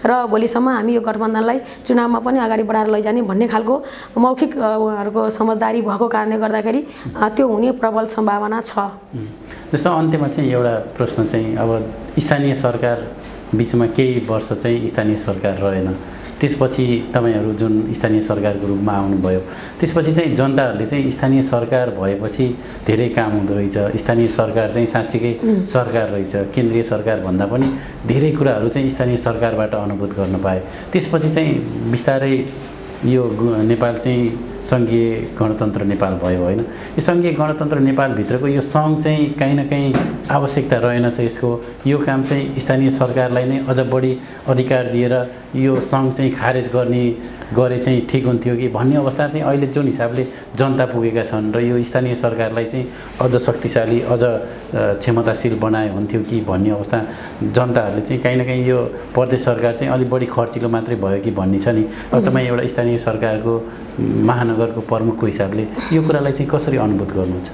र भोलिसम्म हामी यो गठबन्धनलाई चुनावमा पनि अगाडि बढाएर लैजाने भन्ने खालको मौखिक उहाँहरूको समझदारी भएको कारणले गर्दाखेरि त्यो हुने प्रबल सम्भावना छ।
जस्तो अन्त्यमा चाहिँ एउटा प्रश्न चाहिँ, अब स्थानीय सरकार बिचमा केही वर्ष चाहिँ स्थानीय सरकार रहेन, त्यसपछि तपाईहरू जुन स्थानीय सरकारको रूपमा आउनुभयो, त्यसपछि चाहिँ जनताहरूले चाहिँ स्थानीय सरकार भएपछि धेरै काम हुँदो रहेछ, स्थानीय सरकार चाहिँ साँच्चीकै सरकार रहेछ, केन्द्रीय सरकार भन्दा पनि धेरै कुराहरू चाहिँ स्थानीय सरकारबाट अनुभूत गर्न पाए। त्यसपछि चाहिँ बिस्तारै यो नेपाल चाहिँ सङ्घीय गणतन्त्र नेपाल भयो होइन। यो सङ्घीय गणतन्त्र नेपालभित्रको यो सङ्घ चाहिँ कहीँ न कहीँ आवश्यकता रहेनछ यसको, यो काम चाहिँ स्थानीय सरकारलाई नै अझ बढी अधिकार दिएर यो सङ्घ चाहिँ खारेज गरे चाहिँ ठिक हुन्थ्यो कि भन्ने अवस्था चाहिँ अहिले जुन हिसाबले जनता पुगेका छन् र यो स्थानीय सरकारलाई चाहिँ अझ शक्तिशाली, अझ क्षमताशील बनाए हुन्थ्यो कि भन्ने अवस्था जनताहरूले चाहिँ कहीँ न कहीँ यो प्रदेश सरकार चाहिँ अलिक बढी खर्चिलो मात्रै भयो कि भन्ने छ नि। अब तपाईँ एउटा स्थानीय सरकारको महानगरको प्रमुखको हिसाबले यो कुरालाई चाहिँ कसरी अनुभूत गर्नुहुन्छ?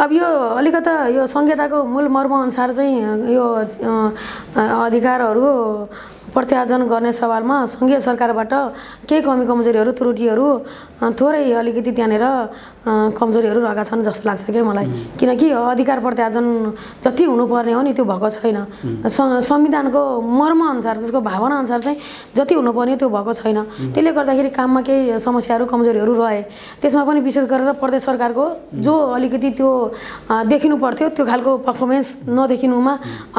अब यो अलिकता यो संहिताको मूल मर्मअनुसार चाहिँ यो अधिकारहरू प्रत्यार्जन गर्ने सवालमा सङ्घीय सरकारबाट केही कमी कमजोरीहरू त्रुटिहरू थोरै अलिकति त्यहाँनिर कमजोरीहरू रहेका छन् जस्तो लाग्छ क्या मलाई, किनकि अधिकार प्रत्यार्जन जति हुनुपर्ने हो नि त्यो भएको छैन। संविधानको मर्मअनुसार, त्यसको भावनाअनुसार चाहिँ जति हुनुपर्ने त्यो भएको छैन। त्यसले गर्दाखेरि काममा केही समस्याहरू कमजोरीहरू रहे। त्यसमा पनि विशेष गरेर प्रदेश सरकारको जो अलिकति त्यो देखिनु पर्थ्यो त्यो खालको पर्फर्मेन्स नदेखिनुमा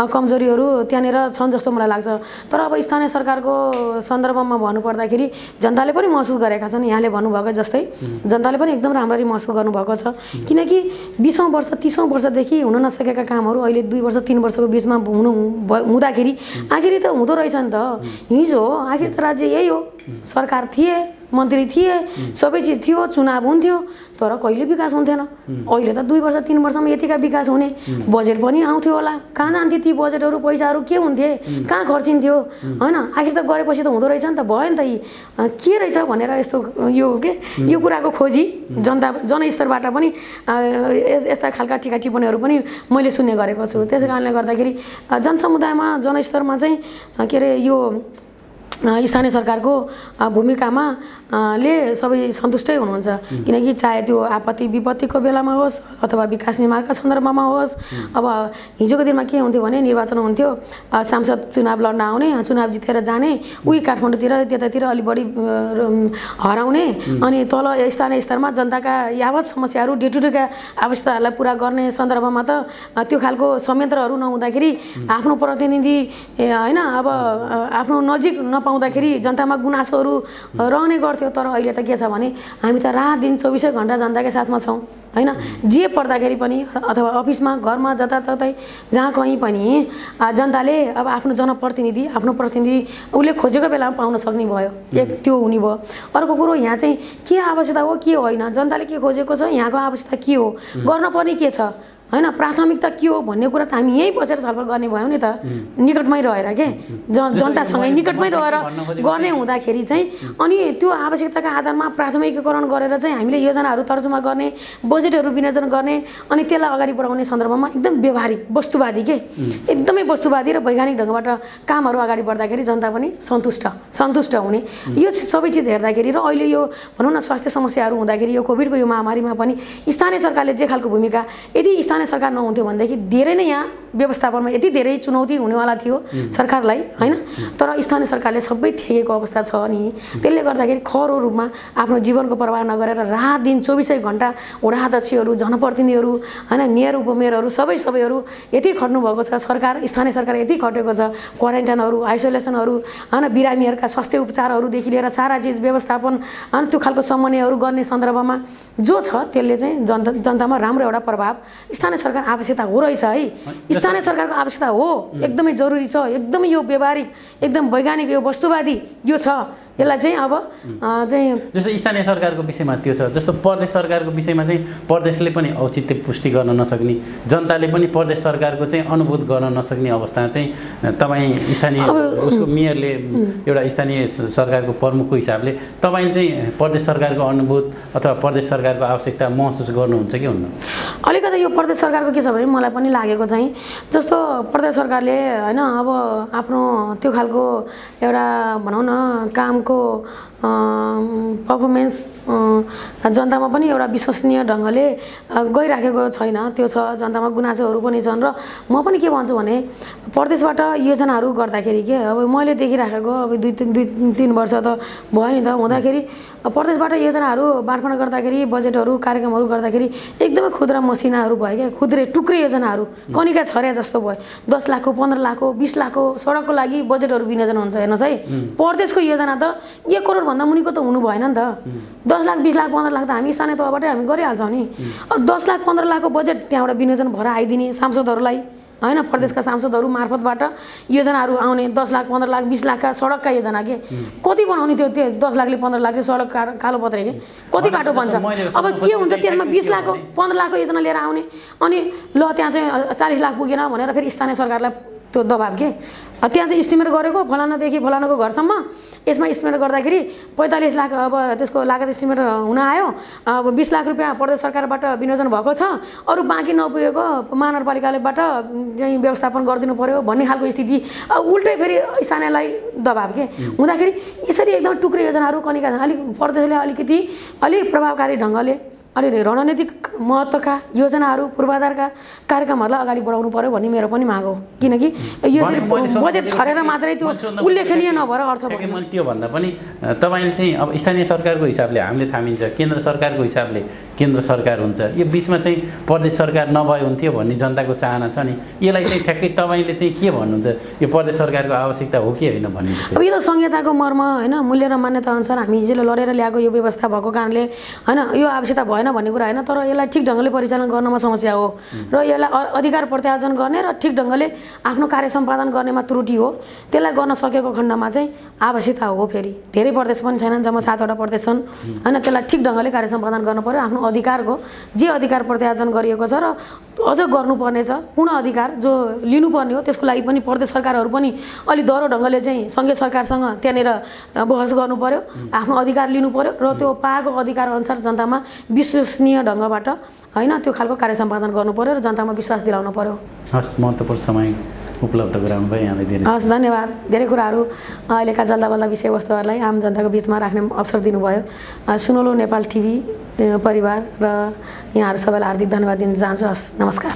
कमजोरीहरू त्यहाँनिर छन् जस्तो मलाई लाग्छ। तर अब स्थानीय सरकारको सन्दर्भमा भन्नुपर्दाखेरि जनताले पनि महसुस गरेका छन्, यहाँले भन्नुभएको जस्तै जनताले पनि एकदम राम्ररी महसुस गर्नुभएको छ, किनकि 20औं वर्ष 30औं वर्षदेखि हुन नसकेका कामहरू अहिले 2 वर्ष 3 वर्षको बिचमा हुँदाखेरि आखिरी त हुँदो रहेछ नि त। हिजो आखिर त राज्य यही हो, सरकार थिए, मन्त्री थिए, सबै चिज थियो, चुनाव हुन्थ्यो, तर कहिले विकास हुन्थेन। अहिले त 2 वर्ष 3 वर्षमा यतिका विकास हुने, बजेट पनि आउँथ्यो होला, कहाँ जान्थे ती बजेटहरू, पैसाहरू के हुन्थे, कहाँ खर्चिन्थ्यो होइन। आखिर त गरेपछि त हुँदो रहेछ नि त, भयो नि त। के रहेछ भनेर यस्तो यो कुराको खोजी जनस्तरबाट पनि यस्ता खालका टिका टिप्पणीहरू पनि मैले सुन्ने गरेको छु। त्यसै कारणले गर्दाखेरि जनसमुदायमा जनस्तरमा चाहिँ के अरे यो स्थानीय सरकारको भूमिकामा ले सबै सन्तुष्टै हुनुहुन्छ, किनकि चाहे त्यो आपत्ति विपत्तिको बेलामा होस् अथवा विकास निर्माणका सन्दर्भमा होस्। अब हिजोको दिनमा के हुन्थ्यो भने निर्वाचन हुन्थ्यो, सांसद चुनाव लड्न आउने, चुनाव जितेर जाने, उही काठमाडौँतिर त्यतातिर अलि बढी हराउने, अनि तल स्थानीय स्तरमा जनताका यावत समस्याहरू डे टु डेका आवश्यकताहरूलाई पुरा गर्ने सन्दर्भमा त त्यो खालको संयन्त्रहरू नहुँदाखेरि आफ्नो प्रतिनिधि होइन अब आफ्नो नजिक पाउँदाखेरि जनतामा गुनासोहरू रहने गर्थ्यो। तर अहिले त के छ भने हामी त रात दिन 24 घण्टा जनताकै साथमा छौँ हैन। जे पर्दाखेरि पनि अथवा अफिसमा घरमा जताततै जहाँ कहीँ पनि जनताले अब आफ्नो जनप्रतिनिधि आफ्नो प्रतिनिधि उसले खोजेको बेलामा पाउन सक्ने भयो। एक त्यो हुने भयो। अर्को कुरो यहाँ चाहिँ के आवश्यकता हो के होइन, जनताले के खोजेको छ, यहाँको आवश्यकता के हो, गर्न पर्ने के छ हैन, प्राथमिकता के हो भन्ने कुरा त हामी यहीँ बसेर छलफल गर्ने भयो नि त, निकटमै रहेर के जनतासँगै निकटमै रहेर गर्ने हुँदाखेरि चाहिँ अनि त्यो आवश्यकताका आधारमा प्राथमिकीकरण गरेर चाहिँ हामीले योजनाहरू तर्जुमा गर्ने, बजेटहरू विनियोजन गर्ने अनि त्यसलाई अगाडि बढाउने सन्दर्भमा एकदम व्यवहारिक वस्तुवादी के एकदमै वस्तुवादी र वैज्ञानिक ढङ्गबाट कामहरू अगाडि बढ्दाखेरि जनता पनि सन्तुष्ट हुने। यो सबै चिज हेर्दाखेरि र अहिले यो भनौँ न स्वास्थ्य समस्याहरू हुँदाखेरि यो कोभिडको यो महामारीमा पनि स्थानीय सरकारले जे खालको भूमिका, यदि स्थानीय सरकार नहुन्थ्यो भनेदेखि धेरै नै यहाँ व्यवस्थापनमा यति धेरै चुनौती हुनेवाला थियो सरकारलाई हैन। तर स्थानीय सरकारले सबै थिएको अवस्था छ नि, त्यसले गर्दाखेरि खरो रूपमा आफ्नो जीवनको परवाह नगरेर रात दिन 24 घण्टा वडा अध्यक्षहरू, जनप्रतिनिधिहरू हैन, मेयर उपमेयरहरू सबैहरू यति खट्नु भएको छ। सरकार स्थानीय सरकार यति खटेको छ, क्वारेन्टाइनहरू, आइसोलेसनहरू हैन, बिरामीहरूका स्वास्थ्य उपचारहरूदेखि लिएर सारा चिज व्यवस्थापन हैन त्यो खालको समन्वयहरू गर्ने सन्दर्भमा जो छ त्यसले चाहिँ जनतामा राम्रो एउटा प्रभाव स्थानीय सरकार आवश्यकता हो रहेछ है। स्थानीय सरकारको आवश्यकता हो, एकदमै जरुरी छ, एकदमै यो व्यवहारिक एकदम वैज्ञानिक यो वस्तुवादी यो छ। यसलाई चाहिँ अब चाहिँ
जस्तो स्थानीय सरकारको विषयमा त्यो छ, जस्तो प्रदेश सरकारको विषयमा चाहिँ प्रदेशले पनि औचित्य पुष्टि गर्न नसक्ने, जनताले पनि प्रदेश सरकारको चाहिँ अनुभूत गर्न नसक्ने अवस्था चाहिँ तपाईँ स्थानीय उसको मेयरले एउटा स्थानीय सरकारको प्रमुखको हिसाबले तपाईँले चाहिँ प्रदेश सरकारको अनुभूत अथवा प्रदेश सरकारको आवश्यकता महसुस गर्नुहुन्छ कि हुन्न?
अलिकति यो प्रदेश सरकारको के छ भने मलाई पनि लागेको चाहिँ जस्तो प्रदेश सरकारले हैन अब आफ्नो त्यो खालको एउटा भनौँ न कामको पर्फर्मेन्स जनतामा पनि एउटा विश्वसनीय ढङ्गले गइराखेको छैन। त्यो छ, जनतामा गुनासोहरू पनि छन्। र म पनि के भन्छु भने प्रदेशबाट योजनाहरू गर्दाखेरि के अब मैले देखिराखेको अब 2-3 वर्ष त भयो नि त हुँदाखेरि प्रदेशबाट योजनाहरू बाँडफाँड गर्दाखेरि बजेटहरू कार्यक्रमहरू गर्दाखेरि एकदमै खुद्रा मसिनाहरू भयो क्या, खुद्रे टुक्रे योजनाहरू कनिका छर्या जस्तो भयो। 10 लाखको 15 लाखको 20 लाखको सडकको लागि बजेटहरू विनियोजन हुन्छ। हेर्नुहोस् है, प्रदेशको योजना त 1 करोड भन्दा मुनिको त हुनु भएन नि त। 10 लाख 20 लाख 15 लाख त हामी स्थानीय तहबाटै हामी गरिहाल्छौँ नि। अब 10 लाख 15 लाखको बजेट त्यहाँबाट विनियोजन भएर आइदिने सांसदहरूलाई हैन, प्रदेशका सांसदहरू मार्फतबाट योजनाहरू आउने 10 लाख 15 लाख 20 लाखका सडकका योजना के कति बनाउने त्यो 10 लाखले 15 लाखले सडक कालो पत्रे के कति बाटो बन्छ। अब के हुन्छ त्यसमा 20 लाखको 15 लाखको योजना लिएर आउने अनि ल त्यहाँ चाहिँ 40 लाख पुगेन भनेर फेरि स्थानीय सरकारलाई त्यो दबाब के त्यहाँ चाहिँ इस्टिमेट गरेको फलानादेखि फलानाको घरसम्म यसमा इस्टिमेट गर्दाखेरि 45 लाख अब त्यसको लागत इस्टिमेट हुन आयो। अब 20 लाख रुपियाँ प्रदेश सरकारबाट विनियोजन भएको छ, अरू बाँकी नपुगेको महानगरपालिकालेबाट चाहिँ व्यवस्थापन गरिदिनु पर्यो भन्ने खालको स्थिति उल्टै फेरि स्थानीयलाई दबाब के हुँदाखेरि यसरी एकदम टुक्रे योजनाहरू कनिका अलिक प्रदेशले अलिक प्रभावकारी ढङ्गले अलि रणनीतिक महत्त्वका योजनाहरू पूर्वाधारका कार्यक्रमहरूलाई अगाडि बढाउनु पर्यो भन्ने मेरो पनि माग हो। किनकि यो बजेट छरेर मात्रै त्यो उल्लेखनीय नभएर अर्थ
भयो। मैले त्यो भन्दा पनि तपाईँले चाहिँ अब स्थानीय सरकारको हिसाबले हामीले थामिन्छ, केन्द्र सरकारको हिसाबले केन्द्र सरकार हुन्छ, यो बिचमा चाहिँ प्रदेश सरकार नभए हुन्थ्यो भन्ने जनताको चाहना छ नि। यसलाई चाहिँ ठ्याक्कै तपाईँले चाहिँ के भन्नुहुन्छ, यो प्रदेश सरकारको आवश्यकता हो कि होइन भन्ने विषय?
अब यो त संहिताको मर्म होइन, मूल्य र मान्यता अनुसार हामी हिजो लडेर ल्याएको यो व्यवस्था भएको कारणले होइन यो आवश्यकता भएन भन्ने कुरा होइन। तर यसलाई ठिक ढङ्गले परिचालन गर्नमा समस्या हो र यसलाई अधिकार प्रत्यार्जन गर्ने र ठिक ढङ्गले आफ्नो कार्य सम्पादन गर्नेमा त्रुटि हो। त्यसलाई गर्न सकेको खण्डमा चाहिँ आवश्यकता हो। फेरि धेरै प्रदेश पनि छैनन्, जम्मा 7वटा प्रदेश छन् होइन। त्यसलाई ठिक ढङ्गले कार्य सम्पादन गर्नु पर्यो। आफ्नो अधिकारको जे अधिकार प्रत्यार्जन गरिएको छ र अझ गर्नुपर्ने छ पूर्ण अधिकार जो लिनुपर्ने हो त्यसको लागि पनि प्रदेश सरकारहरू पनि अलि दह्रो ढङ्गले चाहिँ सङ्घीय सरकारसँग त्यहाँनिर बहस गर्नु पर्यो, आफ्नो अधिकार लिनु पर्यो र त्यो पाएको अधिकार अनुसार जनतामा विश्वसनीय ढङ्गबाट होइन त्यो खालको कार्य सम्पादन गर्नु पर्यो र जनतामा विश्वास दिलाउनु पर्यो।
हस्, महत्त्वपूर्ण समय उपलब्ध गराउनु भयो यहाँले धेरै।
हस्, धन्यवाद। धेरै कुराहरू अहिलेका जल्दाबल्दा विषयवस्तुहरूलाई आम जनताको बिचमा राख्ने अवसर दिनुभयो। सुनौलो नेपाल टिभी परिवार र यहाँहरू सबैलाई हार्दिक धन्यवाद दिन चाहन्छु। हस्, नमस्कार।